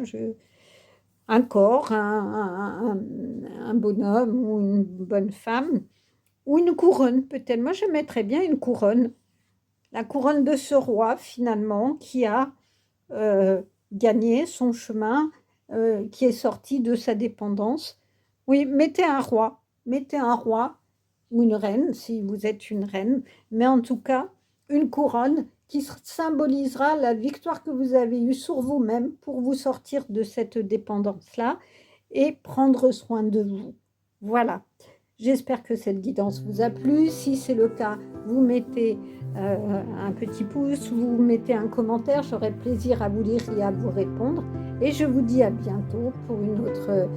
Un corps, un bonhomme ou une bonne femme, ou une couronne peut-être. Moi, je mettrais bien une couronne. La couronne de ce roi, finalement, qui a gagné son chemin, qui est sorti de sa dépendance. Oui, mettez un roi ou une reine, si vous êtes une reine, mais en tout cas, une couronne qui symbolisera la victoire que vous avez eue sur vous-même pour vous sortir de cette dépendance-là et prendre soin de vous. Voilà. J'espère que cette guidance vous a plu. Si c'est le cas, vous mettez un petit pouce, vous mettez un commentaire. J'aurai plaisir à vous lire et à vous répondre. Et je vous dis à bientôt pour une autre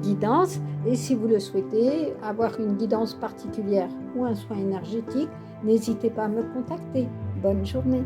guidance. Et si vous le souhaitez, avoir une guidance particulière ou un soin énergétique, n'hésitez pas à me contacter. Bonne journée.